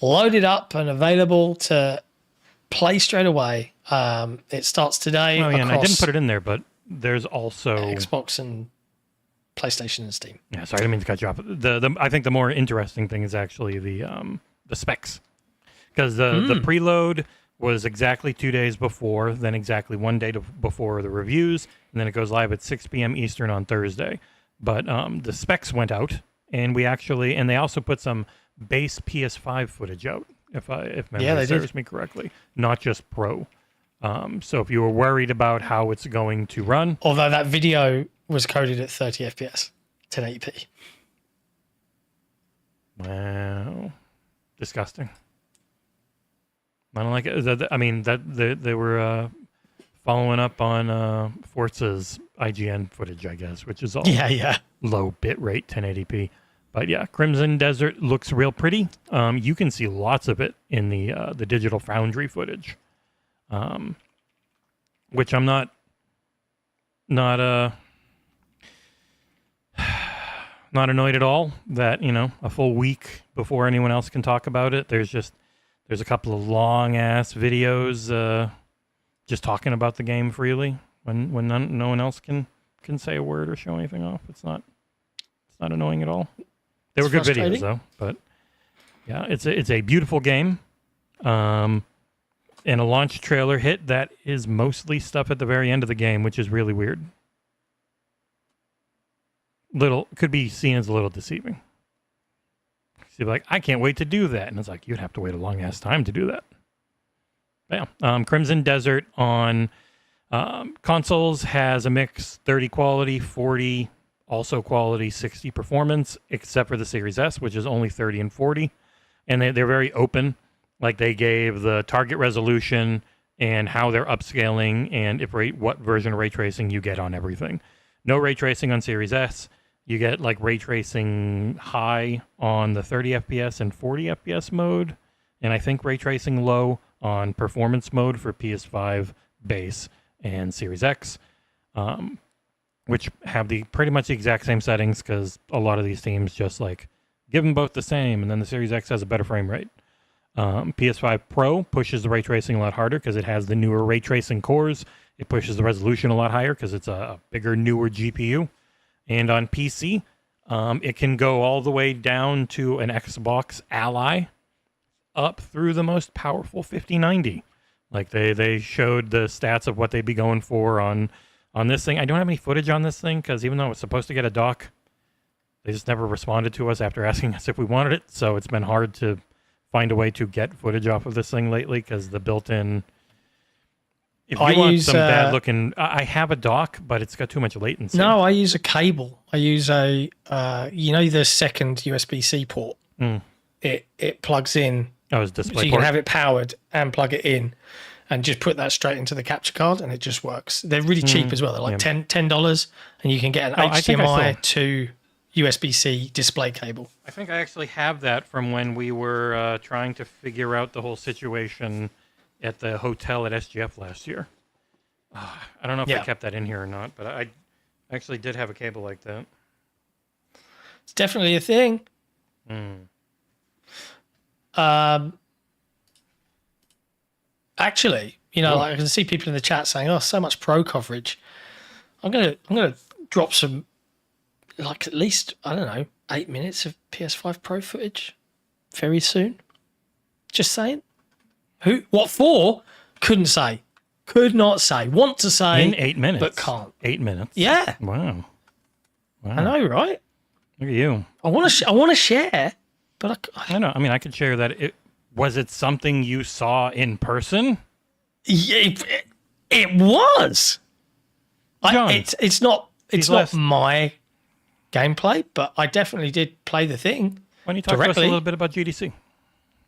loaded up and available to play straight away, it starts today. Oh yeah, and I didn't put it in there, but there's also Xbox and PlayStation and Steam. Yeah, sorry, I didn't mean to cut you off. I think the more interesting thing is actually the specs, because the preload was exactly 2 days before, then exactly 1 day before the reviews, and then it goes live at 6 p.m. Eastern on Thursday. But the specs went out, and they also put some base PS5 footage out, if memory serves me correctly, not just Pro. So if you were worried about how it's going to run, although that video was coded at 30 FPS, 1080p. Wow, disgusting. I don't like it. I mean, they were following up on Forza's IGN footage, I guess, which is all low bitrate 1080p. But yeah, Crimson Desert looks real pretty. You can see lots of it in the Digital Foundry footage, which I'm not annoyed at all that, a full week before anyone else can talk about it, there's a couple of long ass videos just talking about the game freely when no one else can say a word or show anything off. It's not annoying at all. They were good videos though, but yeah, it's a beautiful game. And a launch trailer hit that is mostly stuff at the very end of the game, which is really weird. Could be seen as a little deceiving. So you're like, I can't wait to do that. And it's like, you'd have to wait a long ass time to do that. But yeah. Crimson Desert on consoles has a mix 30 quality, 40 also quality, 60 performance, except for the Series S, which is only 30 and 40. And they're very open. Like they gave the target resolution and how they're upscaling and what version of ray tracing you get on everything. No ray tracing on Series S. You get like ray tracing high on the 30 FPS and 40 FPS mode. And I think ray tracing low on performance mode for PS5 base and Series X, which have pretty much the exact same settings because a lot of these teams just like give them both the same, and then the Series X has a better frame rate. PS5 Pro pushes the ray tracing a lot harder because it has the newer ray tracing cores. It pushes the resolution a lot higher because it's a bigger, newer GPU. And on PC, it can go all the way down to an Xbox Ally up through the most powerful 5090. Like they showed the stats of what they'd be going for on this thing. I don't have any footage on this thing because even though it was supposed to get a dock, they just never responded to us after asking us if we wanted it. So it's been hard to find a way to get footage off of this thing lately because the built-in... If you want some bad looking... I have a dock, but it's got too much latency. No, I use a cable. I use the second USB-C port. It plugs in. Oh, it's display so you port. can have it powered and plug it in and just put that straight into the capture card and it just works. They're really cheap as well. They're like $10 and you can get an HDMI to USB-C display cable. I think I actually have that from when we were trying to figure out the whole situation at the hotel at SGF last year. I don't know if I kept that in here or not, but I actually did have a cable like that. It's definitely a thing. Actually, like I can see people in the chat saying, "Oh, so much pro coverage." I'm gonna drop some, like at least I don't know, 8 minutes of PS5 Pro footage very soon. Just saying. What for? Couldn't say. Could not say. Want to say in 8 minutes, but can't. 8 minutes. Yeah. Wow. I know, right? Look at you. I want to share, but I know. I mean, I could share that. Was it something you saw in person? Yeah, it was. John, it's not my gameplay, but I definitely did play the thing. Why don't you talk to us a little bit about GDC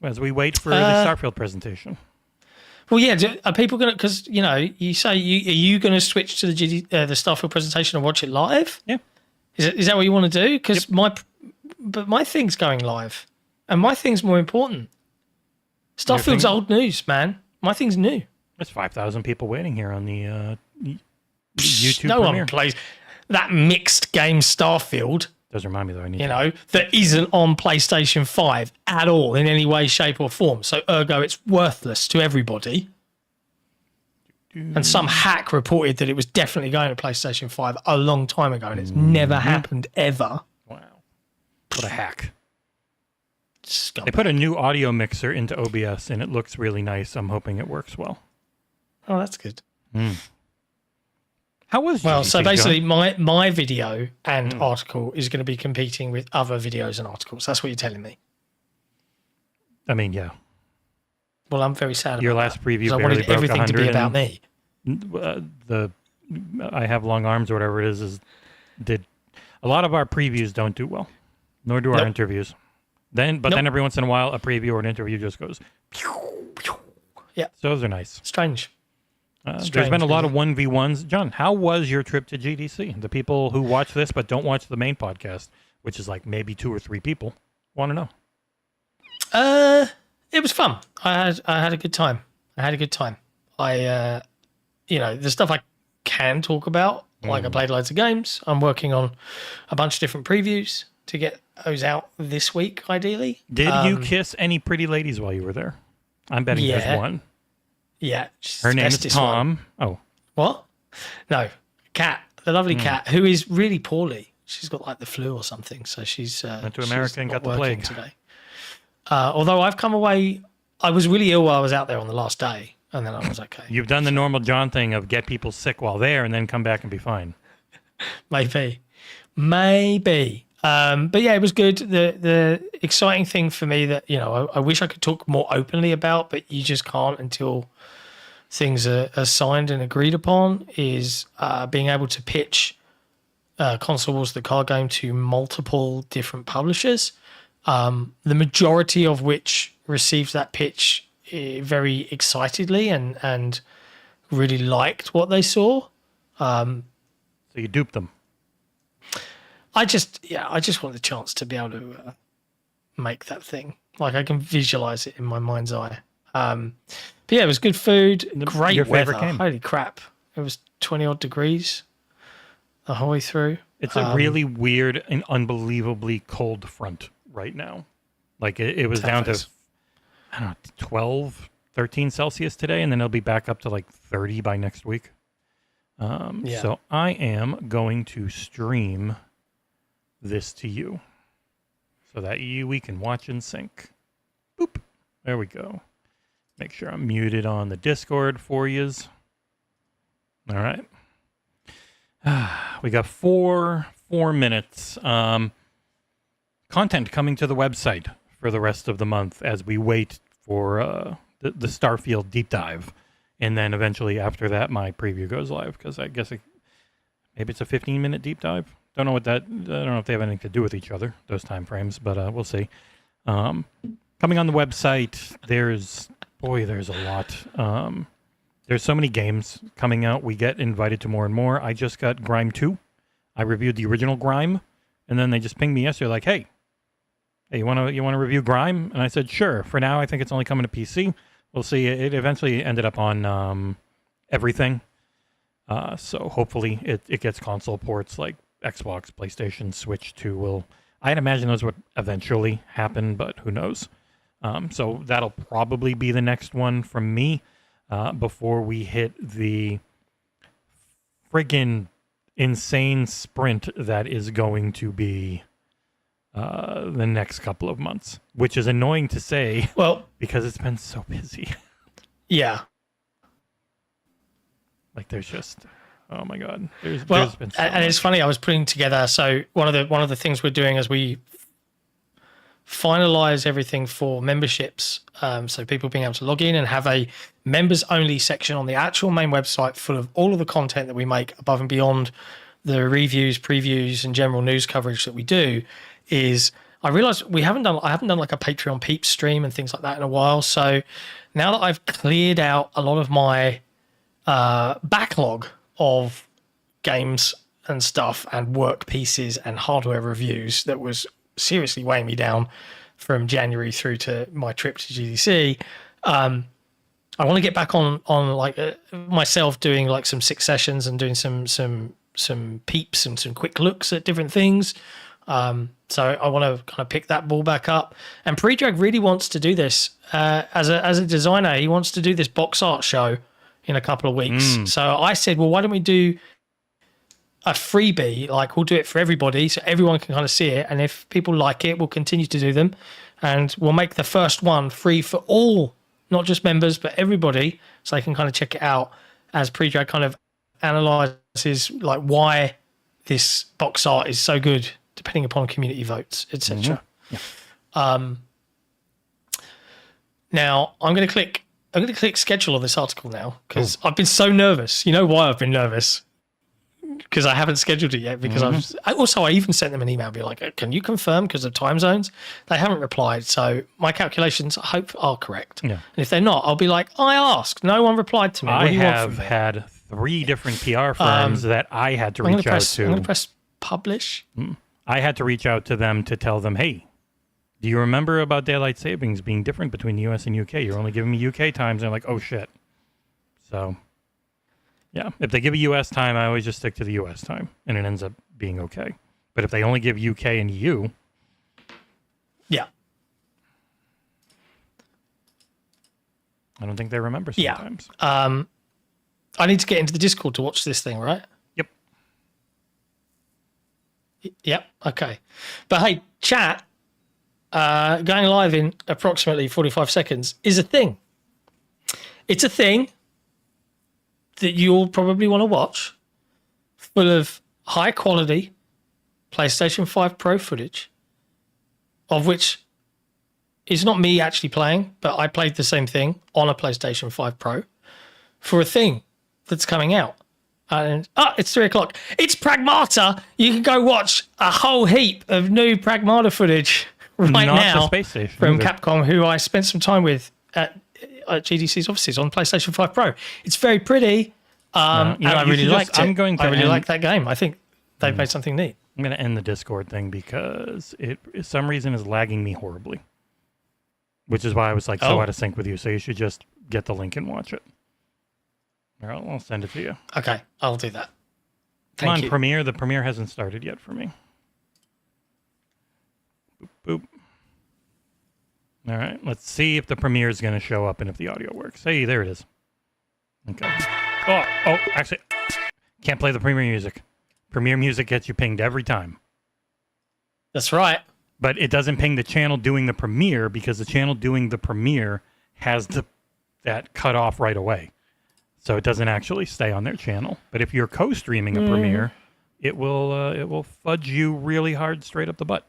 as we wait for the Starfield presentation? Well, yeah, are people going to, because, you say, are you going to switch to the Starfield presentation and watch it live? Yeah. Is that what you want to do? Because my thing's going live, and my thing's more important. Starfield's old news, man. My thing's new. There's 5,000 people waiting here on the YouTube No premiere. one plays that mixed game Starfield. Does remind me, though, that isn't on PlayStation 5 at all in any way, shape, or form. So, ergo, it's worthless to everybody. And some hack reported that it was definitely going to PlayStation 5 a long time ago, and it's never happened ever. Wow. What a hack. Scumbag. They put a new audio mixer into OBS, and it looks really nice. I'm hoping it works well. Oh, that's good. How was GDC, so basically, John? my video and article is going to be competing with other videos and articles. That's what you're telling me. I mean, yeah. Well, I'm very sad about Your last that, preview I barely wanted broke everything 100 to be about me. I have long arms or whatever it is did a lot of our previews don't do well, nor do our interviews. Then every once in a while, a preview or an interview just goes. Yeah. So those are nice. Strange. There's been a lot of 1v1s. John, how was your trip to GDC? The people who watch this but don't watch the main podcast, which is like maybe 2 or 3 people, want to know. It was fun. I had a good time. The stuff I can talk about, like I played loads of games. I'm working on a bunch of different previews to get those out this week, ideally. Did you kiss any pretty ladies while you were there? I'm betting there's one. Yeah. Her name is Tom. Oh. What? No. Kat, the lovely Kat, who is really poorly. She's got like the flu or something. So she's went to America and got the plague today. Although I've come away, I was really ill while I was out there on the last day, and then I was okay. You've done the normal John thing of get people sick while there and then come back and be fine. Maybe. But yeah, it was good. The exciting thing for me that, I wish I could talk more openly about, but you just can't until things are signed and agreed upon, is being able to pitch Console Wars the card game to multiple different publishers. The majority of which received that pitch very excitedly and really liked what they saw. So you duped them. I just want the chance to be able to make that thing. Like, I can visualize it in my mind's eye. But yeah, it was good food, great your weather. favorite game? Holy crap. It was 20 odd degrees the whole way through. It's a really weird and unbelievably cold front right now. Like it was down to, 12, 13 Celsius today, and then it'll be back up to like 30 by next week. So I am going to stream this to you so that we can watch and sync. Boop. There we go. Make sure I'm muted on the Discord for yous. All right. We got four minutes. Content coming to the website for the rest of the month as we wait for the Starfield deep dive. And then eventually after that, my preview goes live, because I guess maybe it's a 15-minute deep dive. Don't know I don't know if they have anything to do with each other, those time frames, but we'll see. Coming on the website, there's a lot. There's so many games coming out. We get invited to more and more. I just got Grime 2. I reviewed the original Grime, and then they just pinged me yesterday like, hey, you want to review Grime? And I said, sure. For now, I think it's only coming to PC. We'll see. It eventually ended up on everything. So hopefully it gets console ports like Xbox, PlayStation, Switch 2 will. I'd imagine those would eventually happen, but who knows? So that'll probably be the next one from me before we hit the friggin' insane sprint that is going to be the next couple of months, which is annoying to say. Well, because it's been so busy. Yeah. Like there's just, oh my God. There's been so and it's funny. I was putting together. So one of the things we're doing as we finalize everything for memberships, so people being able to log in and have a members only section on the actual main website full of all of the content that we make above and beyond the reviews, previews, and general news coverage that we do. Is I realized I haven't done like a Patreon Peeps stream and things like that in a while. So now that I've cleared out a lot of my backlog of games and stuff and work pieces and hardware reviews that was seriously weighing me down from January through to my trip to GDC, I want to get back on like myself doing like some 6 sessions and doing some peeps and some quick looks at different things. So I want to kind of pick that ball back up. And Predrag really wants to do this as a designer. He wants to do this box art show in a couple of weeks. So I said, well, why don't we do a freebie? Like we'll do it for everybody so everyone can kind of see it. And if people like it, we'll continue to do them. And we'll make the first one free for all, not just members, but everybody, so they can kind of check it out as Predrag kind of analyzes like why this box art is so good, depending upon community votes, etc. Now I'm going to click schedule on this article now because I've been so nervous. You know why I've been nervous? Because I haven't scheduled it yet. Because I even sent them an email, be like, "Can you confirm?" Because of time zones, they haven't replied. So my calculations, I hope, are correct. Yeah. And if they're not, I'll be like, "I asked, no one replied to me." I have had 3 different PR firms that I had to reach out to. I'm going to press publish. I had to reach out to them to tell them, "Hey, do you remember about daylight savings being different between the US and UK? You're only giving me UK times." And they're like, "Oh shit." So, yeah, if they give a US time, I always just stick to the US time, and it ends up being okay. But if they only give UK and EU, yeah, I don't think they remember sometimes. Yeah. I need to get into the Discord to watch this thing, right? Yep. Yep. Okay. But hey, chat. Going live in approximately 45 seconds is a thing. It's a thing that you'll probably want to watch, full of high quality PlayStation 5 Pro footage, of which is not me actually playing, but I played the same thing on a PlayStation 5 Pro for a thing that's coming out. And it's 3:00. It's Pragmata. You can go watch a whole heap of new Pragmata footage right now Space Station, from Capcom, who I spent some time with at GDC's offices on PlayStation 5 Pro. It's very pretty, and I really liked it. I really like that game. I think they've made something neat. I'm going to end the Discord thing because it, for some reason, is lagging me horribly, which is why I was like so out of sync with you. So you should just get the link and watch it. All right, I'll send it to you. Okay, I'll do that. Come on, Premiere. The Premiere hasn't started yet for me. Boop, boop. All right, let's see if the Premiere is going to show up and if the audio works. Hey, there it is. Okay. Oh, actually, can't play the Premiere music. Premiere music gets you pinged every time. That's right. But it doesn't ping the channel doing the Premiere because the channel doing the Premiere has that cut off right away. So it doesn't actually stay on their channel. But if you're co-streaming a Premiere, it will fudge you really hard straight up the butt.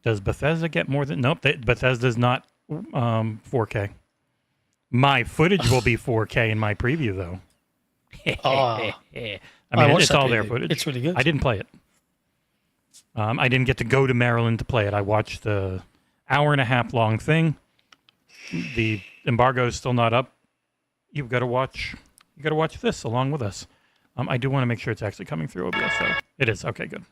Does Bethesda get more than... Nope, Bethesda's not 4K. My footage will be 4K in my preview, though. I mean, it's all their footage. It's really good. I didn't play it. I didn't get to go to Maryland to play it. I watched the hour-and-a-half long thing. The embargo is still not up. You got to watch this along with us. I do want to make sure it's actually coming through OBS. So it is. Okay, good.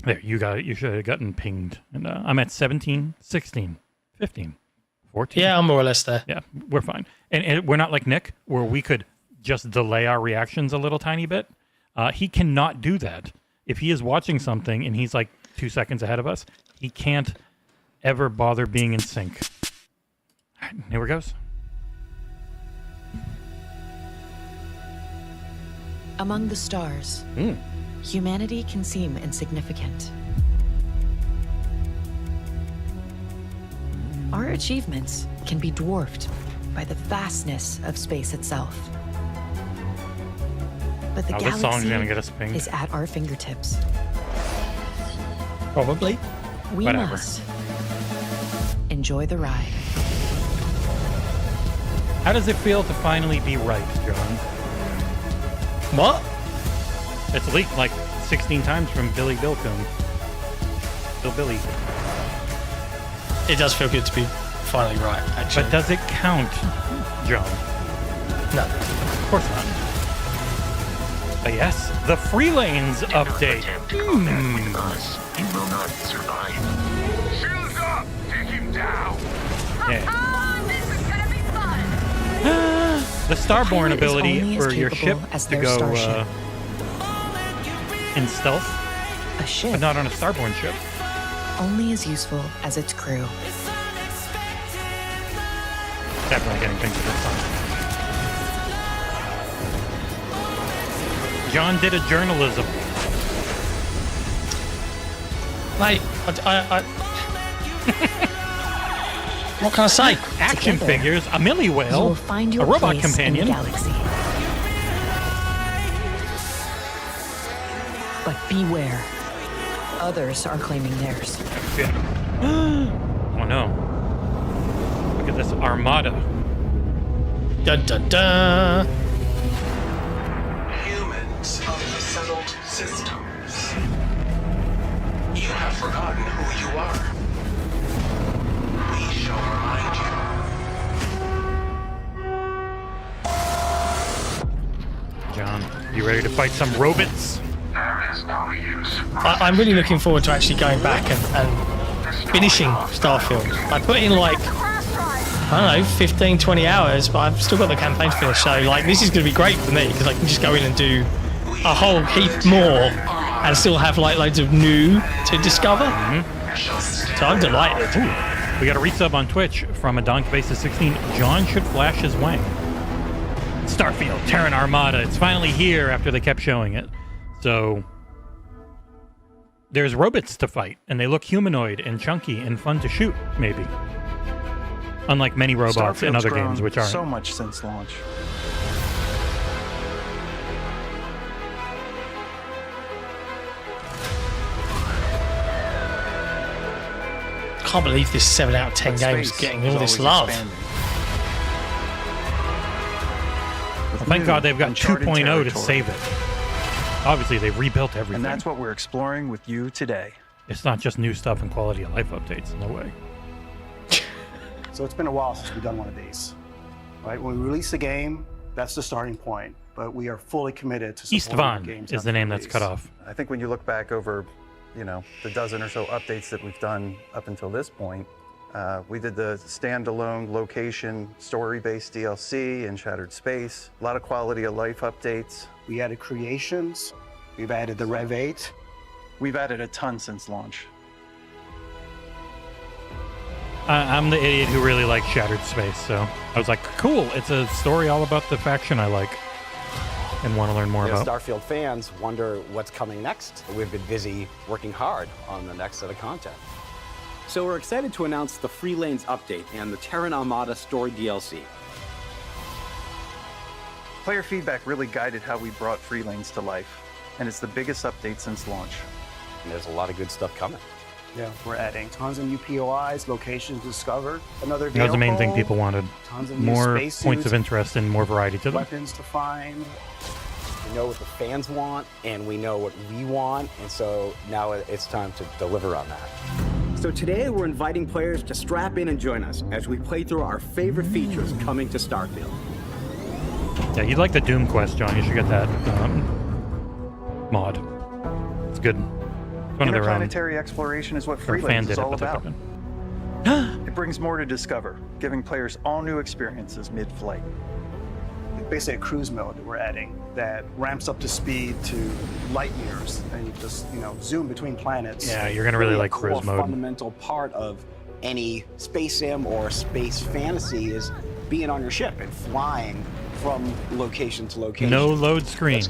There, you got it. You should have gotten pinged. And I'm at 17, 16, 15, 14. Yeah, I'm more or less there. Yeah, we're fine. And we're not like Nick, where we could just delay our reactions a little tiny bit. He cannot do that. If he is watching something and he's like 2 seconds ahead of us, he can't ever bother being in sync. All right, here it goes. Among the stars, humanity can seem insignificant. Our achievements can be dwarfed by the vastness of space itself. But the This song's galaxy gonna get us pinged. is at our fingertips. Probably. We Whatever. must enjoy the ride. How does it feel to finally be right, John? What? It's leaked like 16 times from Billy Bilcombe. Billy. It does feel good to be finally right, actually. But does it count, John? No. Of course not. But yes, the Free Lanes update. You will not survive. Shields up! Take him down! Yeah. This is gonna be fun! The Starborn Pilot is ability only as for your ship capable as to their go starship. in stealth, A ship but not on a Starborn ship. only as useful as its crew. Definitely getting things this time. John did a journalism. Mate, what can I say? Action Together, figures, a Millie You will Whale, find a your robot place companion. in the galaxy. But beware. Others are claiming theirs. Oh no. Look at this armada. Dun dun dun. Humans of the settled systems. You have forgotten who you are. We shall remind you. John, you ready to fight some robots? There is no use. I'm really looking forward to actually going back and finishing Starfield. I put in like, I don't know, 15, 20 hours, but I've still got the campaign to finish. So like, this is going to be great for me because I can just go in and do a whole heap more and still have like loads of new to discover. So I'm delighted. We got a resub on Twitch from a Donk Basis 16. John should flash his wang. Starfield, Terran Armada. It's finally here after they kept showing it. So there's robots to fight, and they look humanoid and chunky and fun to shoot, maybe. Unlike many robots in Starfield's other grown games, which aren't. so much since launch. Can't believe this 7 out of 10 But game is space getting is all this always love. expanding. With Thank new, God they've got uncharted 2.0 to territory. save it. Obviously, they've rebuilt everything. And that's what we're exploring with you today. It's not just new stuff and quality of life updates. No way. So it's been a while since we've done one of these. Right? When we release a game, that's the starting point. But we are fully committed to supporting our Istvan games is after the name that's release. cut off. I think when you look back over, the dozen or so updates that we've done up until this point, we did the standalone location story-based DLC in Shattered Space, a lot of quality of life updates. We added creations. We've added the Rev 8. We've added a ton since launch. I'm the idiot who really likes Shattered Space, so I was like, cool, it's a story all about the faction I like and want to learn more about. Starfield fans wonder what's coming next. We've been busy working hard on the next set of content. So we're excited to announce the Free Lanes update and the Terran Armada story DLC. Player feedback really guided how we brought Free Lanes to life, and it's the biggest update since launch. And there's a lot of good stuff coming. Yeah, we're adding tons of new POIs, locations discovered, another That was the main thing vehicle, people wanted. tons of new More space points of suits, interest and more variety to them. weapons to find. We know what the fans want, and we know what we want, and so now it's time to deliver on that. So today we're inviting players to strap in and join us as we play through our favorite features coming to Starfield. Yeah, you'd like the Doom quest, John. You should get that mod. It's good. It's one of their own. Interplanetary exploration is what Their Free fan Lanes is did it, all but they're about. fucking. It brings more to discover, giving players all new experiences mid-flight. basically a cruise mode that we're adding that ramps up to speed to light years, and you just zoom between planets. Yeah, you're gonna really like core cruise mode. Fundamental part of any space sim or space fantasy is being on your ship and flying from location to location. No load screens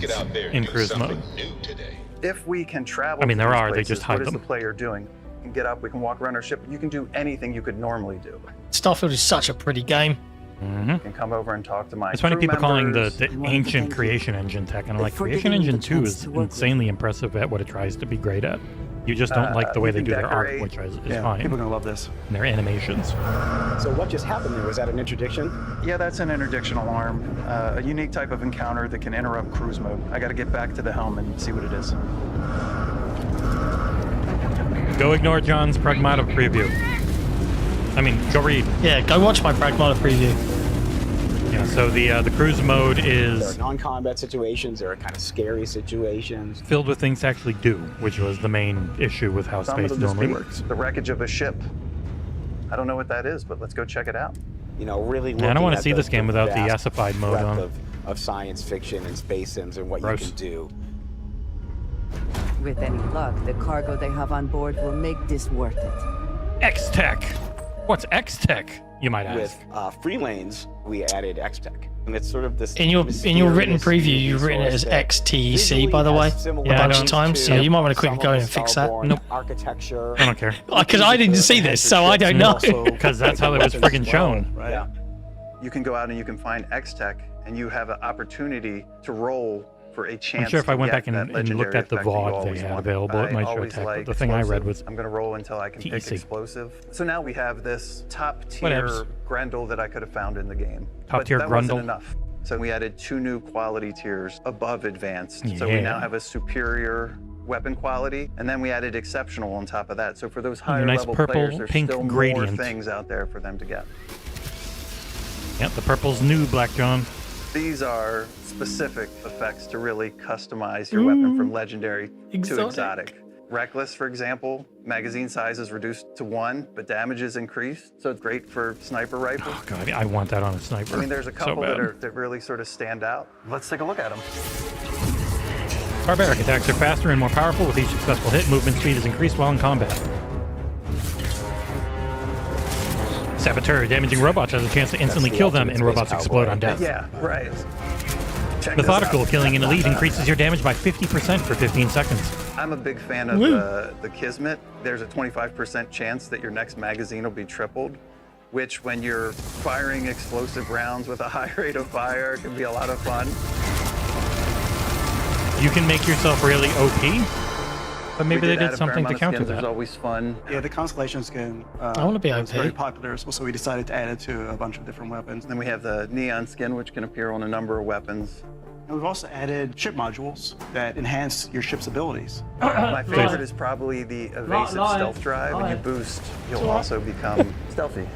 in cruise mode. If we can travel, I mean, there to these are, they places, just hide what is them. the player doing? We can get up, we can walk around our ship, you can do anything you could normally do. Starfield is such a pretty game. You can come over and talk to my It's funny crew people calling members. the ancient creation engine tech, and I'm like, creation engine 2 is insanely impressive at what it tries to be great at. You just don't like the way you they can do their art, decorate. which is Yeah, fine. people are gonna love this. And their animations. So what just happened there? Was that an interdiction? Yeah, that's an interdiction alarm, a unique type of encounter that can interrupt cruise mode. I got to get back to the helm and see what it is. Go ignore John's Pragmata preview. I mean, go read. Yeah, go watch my Pragmata preview. Yeah, so the cruise mode There is are non-combat situations. There are kind of scary situations. filled with things to actually do, which was the main issue with how Some space it'll just normally be works. the wreckage of a ship. I don't know what that is, but let's go check it out. Really. Yeah, I don't want to see this game without the yassified mode breadth on. of science fiction and space sims and what Gross. you can do. With any luck, the cargo they have on board will make this worth it. X-Tech. What's X-Tech? You might ask. With free lanes, we added X-Tech. And it's sort of this In your written mysterious preview, you've written it as resource that XTEC, by the way, visually a has bunch I of don't- times. So yeah. you might want to some quickly of go the and fix that. starborn Nope. Architecture. I don't care. Because I didn't see this, so I don't know. Because that's how it was friggin' shown. Right? Yeah. You can go out and you can find X-Tech, and you have an opportunity to roll for a chance. I'm sure if I to went get back and that looked legendary at the effect that you VOD they always had want. available, it I might show always tech, but like the thing I read explosive. was I'm going to roll until I can pick TEC. explosive. So now we have this top tier Whatevs. Grendel that I could have found in the game. Top But tier that Grundle? wasn't enough. So we added 2 new quality tiers above advanced. So we Yeah. now have a superior weapon quality, and then we added exceptional on top of that. So for those higher nice level purple, players, there's pink still gradient. more things out there for them to get. Yep, the purple's new, Black John. These are specific effects to really customize your weapon from legendary to Exotic. exotic. Reckless, for example, magazine size is reduced to 1, but damage is increased, so it's great for sniper rifles. Oh god, I want that on a sniper. I mean, there's a So couple bad. that really sort of stand out. Let's take a look at them. Barbaric attacks are faster and more powerful with each successful hit. Movement speed is increased while in combat. Saboteur, damaging robots has a chance to instantly the kill them, ultimate and space robots cowboy. explode on death. Yeah, right. Check this Methodical, out. killing an elite increases your damage by 50% for 15 seconds. I'm a big fan of the Kismet. There's a 25% chance that your next magazine will be tripled, which when you're firing explosive rounds with a high rate of fire can be a lot of fun. You can make yourself really OP, but maybe We they add did a fair something to amount of counter skins. that. There's always fun. Yeah, the Constellation skin. I wanna be was OP. very popular, so we decided to add it to a bunch of different weapons. Then we have the Neon skin, which can appear on a number of weapons. And we've also added ship modules that enhance your ship's abilities. My favorite is probably the evasive stealth drive. When you boost, you'll also become stealthy.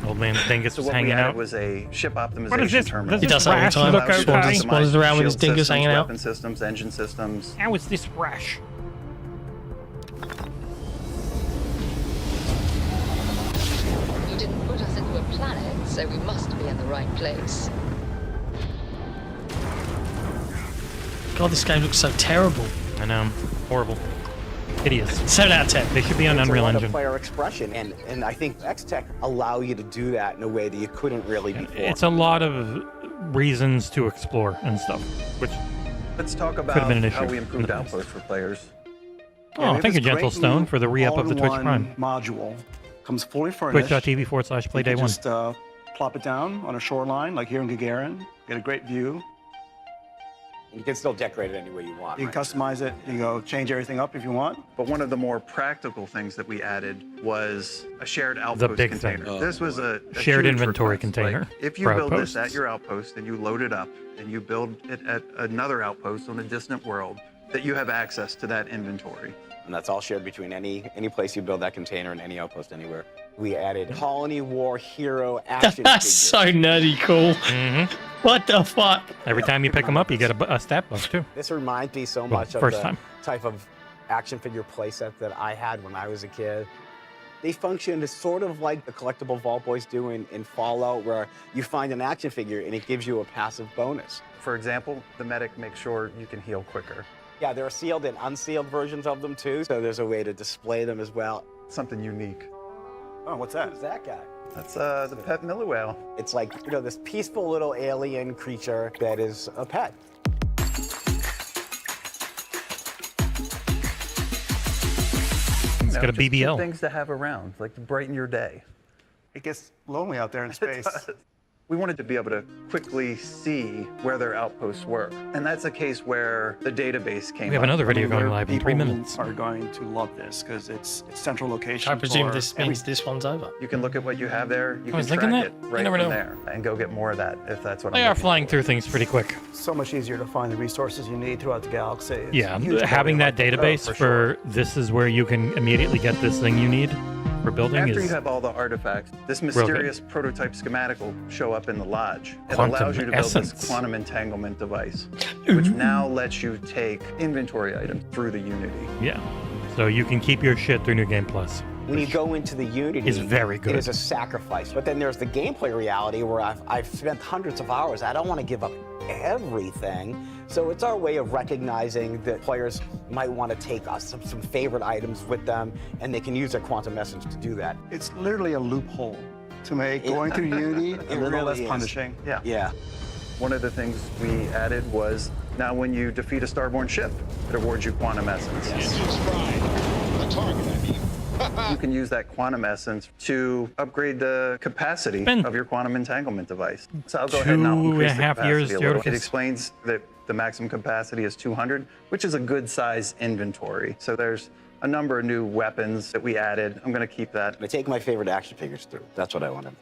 Old man Dingus So was what we hanging added out. was a ship optimization What is this? terminal. Does He does that all the rash time. look Allows you to okay? Swans- swans customize around with his shield dingus systems, hanging out. Weapon systems, engine systems. How is this rash? You didn't put us into a planet, so we must be in the right place. God, this game looks so terrible. I know. Horrible. Hideous. 7 out of 10. They should be on It's Unreal a lot Engine. of player expression, and I think X-Tech allow you to do that in a way that you couldn't really before. It's a lot of reasons to explore and stuff, which Let's talk have about been an how issue we in improved the past. Outpost for players. Yeah, Oh, we have thank you, this Gentle great Stone, new for the re-up of the Twitch all-in-one Prime. module. Comes fully furnished. Twitch.tv/play You can DayOne. just plop it down on a shoreline, like here in Gagarin. Get a great view. You can still decorate it any way you want. You can customize it. You can go change everything up if you want. But one of the more practical things that we added was a shared outpost big container. thing. This was a Shared huge inventory request. container Like, if you for build this outposts. at your outpost and you load it up and you build it at another outpost on a distant world, that you have access to that inventory. And that's all shared between any place you build that container and any outpost anywhere. We added Colony War Hero action That's figures. so nerdy cool. What the fuck? Every time you pick them up, you get a stat buff, too. This reminds me so Well, much of first the time. type of action figure playset that I had when I was a kid. They function as sort of like the collectible Vault Boys do in Fallout, where you find an action figure and it gives you a passive bonus. For example, the medic makes sure you can heal quicker. Yeah, there are sealed and unsealed versions of them too, so there's a way to display them as well. Something unique. Oh, what's that? Who's that guy? That's the pet Miller whale. It's like, you know, this peaceful little alien creature that is a pet. It's got a Just BBL. cute things to have around, like to brighten your day. It gets lonely out there in space. We wanted to be able to quickly see where their outposts were. And that's a case where the database came We have up. another video going live in 3 People minutes. are going to love this because it's central location. I presume for this means this one's over. You can look at what you have there. You I was can thinking track that. it You right never from know. there and go get more of that if that's what They I'm are looking flying for. through things pretty quick. so much easier to find the resources you need throughout the galaxy. It's Yeah, huge having that quality of database for for this is where you can immediately get this thing you need for building After is you have all the artifacts, this good. mysterious prototype schematic will show up in the lodge. It Quantum allows you to build essence. this quantum entanglement device, which now lets you take inventory items through the Unity. yeah. So you can keep your shit through New Game Plus. When you go into the Unity, is very good. It is a sacrifice. But then there's the gameplay reality where I've spent hundreds of hours. I don't want to give up everything. So it's our way of recognizing that players might want to take some favorite items with them, and they can use their quantum essence to do that. It's literally a loophole to make going through Unity a little really less is. punishing. Yeah. Yeah. One of the things we added was now when you defeat a starborn ship, it awards you quantum essence. Engines fried. A target, I mean. You can use that quantum essence to upgrade the capacity Been of your quantum entanglement device. So I'll go ahead and I'll 2.5 increase the capacity years a little. to- It explains that the maximum capacity is 200, which is a good size inventory. So there's a number of new weapons that we added. I'm going to keep that. I take my favorite action figures through. That's what I want to.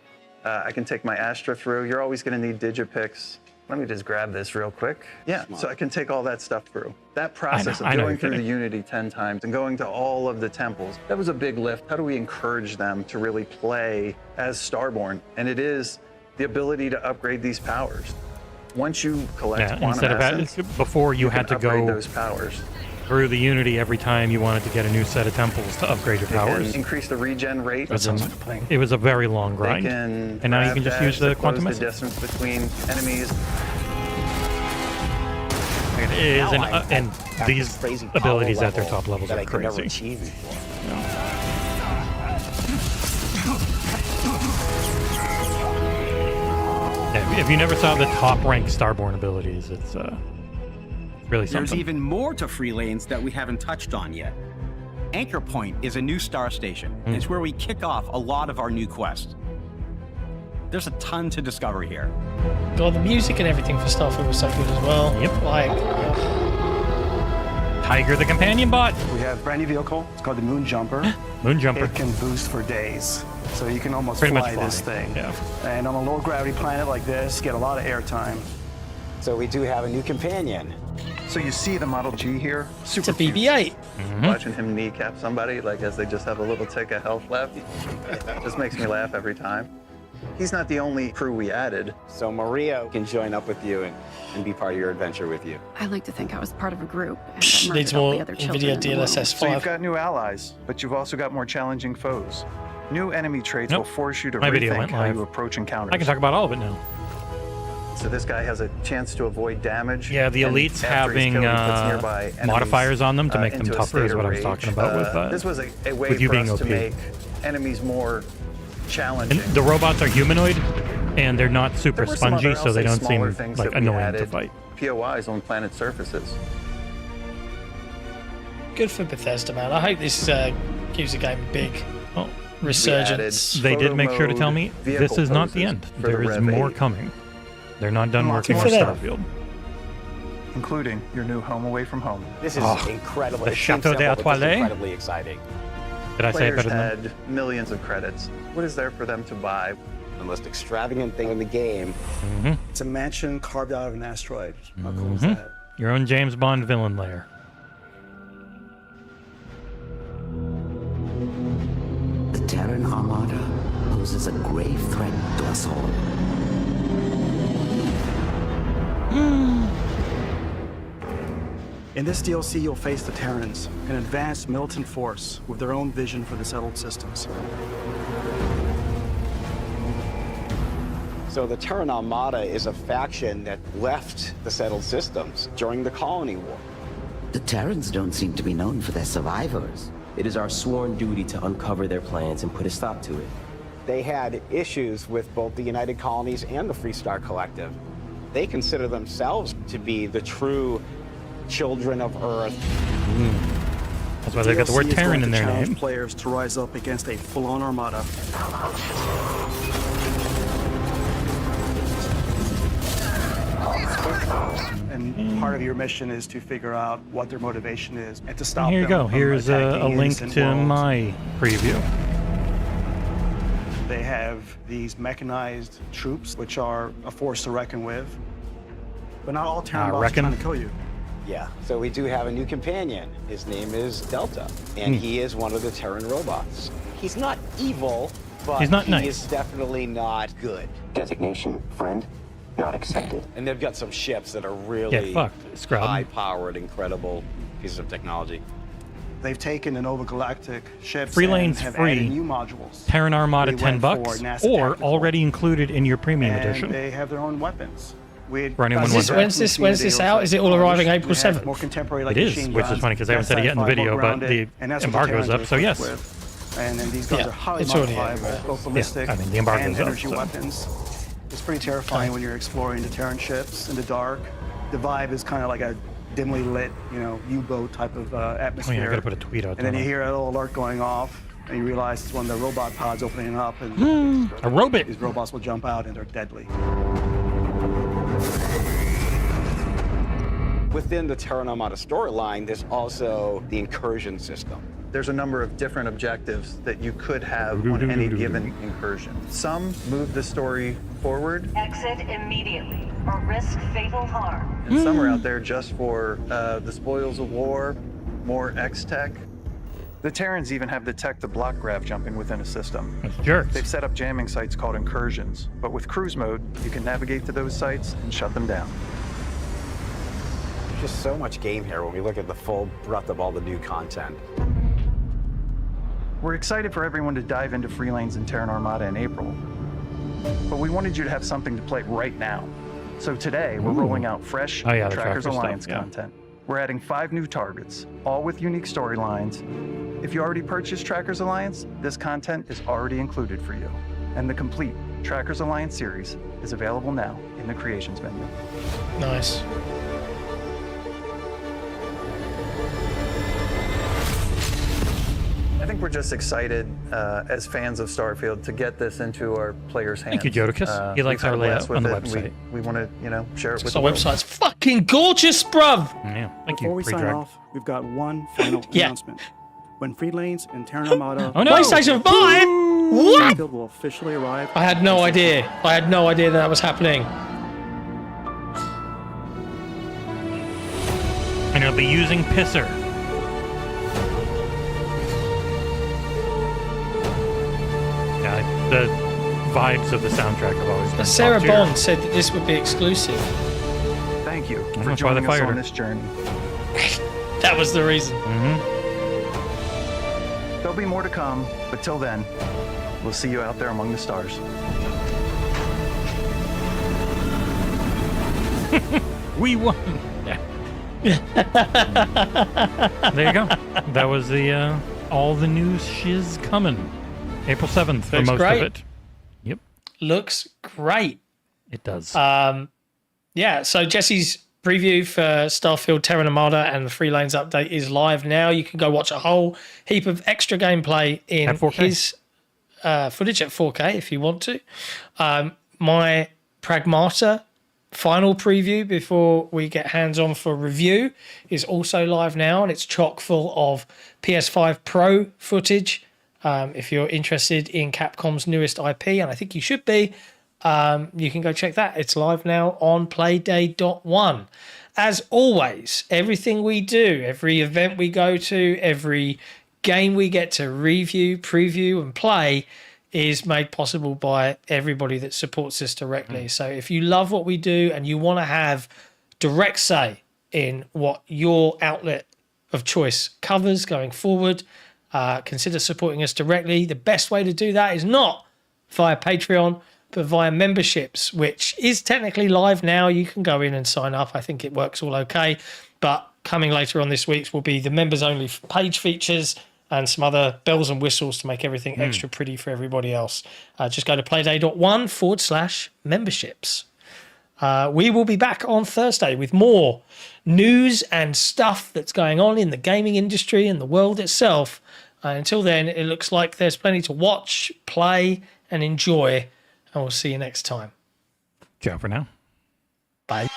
I can take my Astra through. You're always going to need Digipix. Let me just grab this real quick. Yeah, so I can take all that stuff through. That process I of know going you're through the kidding. Unity 10 times and going to all of the temples, that was a big lift. How do we encourage them to really play as Starborn? And it is the ability to upgrade these powers. Once you collect Yeah, quantum instead of essence, before you can had to upgrade go those powers. through the Unity every time you wanted to get a new set of temples to upgrade your They can powers. increase the regen rate. It was a very long They grind. can And now you grab can just dash use the to close quantum the essence. distance between enemies. It is, Now I and have these this crazy power abilities at their level top levels that are I could never crazy. achieve before. Yeah, if you never saw the top rank Starborn abilities, it's really something. There's even more to Free Lanes that we haven't touched on yet. Anchor Point is a new star station. and It's where we kick off a lot of our new quests. There's a ton to discover here. God, the music and everything for Starfield was so good as well. Yep. Like, Tiger the companion bot. We have a brand new vehicle. It's called the Moon Jumper. Moon Jumper. It can boost for days. So you can almost Pretty much fly this fly, thing. yeah. And on a low gravity planet like this, get a lot of airtime. So we do have a new companion. So you see the Model G here? it's a Super cute. BB-8. Watching him kneecap somebody, like as they just have a little tick of health left, just makes me laugh every time. He's not the only crew we added. So Maria can join up with you and be part of your adventure with you. I like to think I was part of a group. And Psh, that needs murdered all more the other children NVIDIA in the world. DLSS5. So you've got new allies, but you've also got more challenging foes. New enemy traits Nope. will force you to My video rethink went how live. you approach encounters. I can talk about all of it now. So this guy has a chance to avoid damage. Yeah, the and elites after he's having killed, he puts nearby enemies, modifiers on them to make them into a tougher state is of what I was rage. talking about with This was a way with you for being us to OP. make enemies more challenging. And the robots are humanoid, and they're not super There were some spongy, other, so I'll they say, don't smaller seem things like that we annoying to added. fight. POIs on planet surfaces. Good for Bethesda, man. I hope this gives the game a big Oh, resurgence. they did photo make sure to tell me mode, this vehicle is not the poses end. for the There is Rev more 8. coming. They're not done working on for them. Starfield. Including your new home away from home. This is Oh, incredible. the It seems Chateau de simple, but it's Etoile? incredibly exciting. Did I say it Players better than had millions of credits. What is there for them to buy? The most extravagant thing in the game. It's a mansion carved out of an asteroid. How cool is that? your own James Bond villain lair? The Terran Armada poses a grave threat to us all. In this DLC, you'll face the Terrans, an advanced militant force with their own vision for the settled systems. So the Terran Armada is a faction that left the settled systems during the Colony War. The Terrans don't seem to be known for their survivors. It is our sworn duty to uncover their plans and put a stop to it. They had issues with both the United Colonies and the Freestar Collective. They consider themselves to be the true children of Earth. That's why they got the word Terran in their name. Players to rise up against a full-on armada. And part of your mission is to figure out what their motivation is and to stop them. Here you go. from Here's a attacking link innocent to worlds. my preview. They have these mechanized troops, which are a force to reckon with. But not all Terran bots are trying to kill you. Yeah, so we do have a new companion. His name is Delta, and he is one of the Terran robots. He's not evil, but He's not he nice. is definitely not good. Designation, friend, not accepted. And they've got some ships that are really Scrub. high-powered, incredible pieces of technology. They've taken an overgalactic ships Free and lanes have free. added new modules. Terran Armada We went $10, for NASA or Tactical. already included in your premium And edition. they have their own weapons. For anyone wondering. When's this out? Is it all arriving April 7th? More contemporary, like It is, machine which is guns, funny because I haven't said it yet in the yassify, video, more but grounded, the and that's what embargo's the up, so Terrans yes. are equipped with. And then these guys Yeah, are highly it's already modifiable, everywhere. both ballistic I mean, the embargo's and up, energy so. weapons. It's pretty terrifying when you're exploring the Terran ships in the dark. The vibe is kind of like a dimly lit, U-boat type of atmosphere. Oh yeah, I gotta put a tweet out And then there. you hear a little alert going off, and you realize it's one of the robot pods opening up, and A robot. these robots will jump out, and they're deadly. Within the Terran Armada storyline, there's also the incursion system. There's a number of different objectives that you could have on any given incursion. Some move the story forward, Exit immediately or risk fatal harm. and some are out there just for the spoils of war, more X-Tech. The Terrans even have the tech to block grav jumping within a system. Jerks. They've set up jamming sites called incursions, but with cruise mode, you can navigate to those sites and shut them down. There's just so much game here when we look at the full breadth of all the new content. We're excited for everyone to dive into Free Lanes and Terran Armada in April, but we wanted you to have something to play right now. So today, we're rolling out fresh Oh, yeah, the Trackers tracker Alliance stuff, yeah. content. We're adding 5 new targets, all with unique storylines. If you already purchased Trackers Alliance, this content is already included for you. And the complete Trackers Alliance series is available now in the Creations menu. Nice. I think we're just excited as fans of Starfield to get this into our players' hands. Thank you, Jodicus. He likes we've had our a layout blast with on the it, and website. We want to, share it with So the world. website's fucking gorgeous, bruv. Yeah, thank Before you. we sign Pre-drag. off, we've got one final Yeah. announcement. When Free Lanes and Terran Armada Oh, no. PlayStation 5? What? Starfield will officially arrive. I had no idea. I had no idea that was happening. And it'll be using Pisser. Yeah, the vibes of the soundtrack have always been Sarah top tier. Bond said that this would be exclusive. Thank you I'm for gonna try the joining us fighter. on this journey. That was the reason. There'll be more to come, but till then, we'll see you out there among the stars. We won. Yeah. There you go. That was the all the news shiz coming. April 7th for Looks most great. of it. Yep, Looks great. it does. Yeah, so Jesse's preview for Starfield Terran Armada and the Free Lanes update is live now. You can go watch a whole heap of extra gameplay in At 4K. his footage at 4K if you want to. My Pragmata final preview before we get hands-on for review is also live now, and it's chock full of PS5 Pro footage. If you're interested in Capcom's newest IP, and I think you should be, you can go check that. It's live now on Playday.one. As always, everything we do, every event we go to, every game we get to review, preview, and play is made possible by everybody that supports us directly. So if you love what we do and you want to have direct say in what your outlet of choice covers going forward. Consider supporting us directly. The best way to do that is not via Patreon, but via memberships, which is technically live now. You can go in and sign up. I think it works all okay. But coming later on this week's will be the members only page features and some other bells and whistles to make everything extra pretty for everybody else. Just go to playday.one/memberships. We will be back on Thursday with more news and stuff that's going on in the gaming industry and the world itself. Until then, it looks like there's plenty to watch, play, and enjoy. And we'll see you next time. Ciao for now. Bye.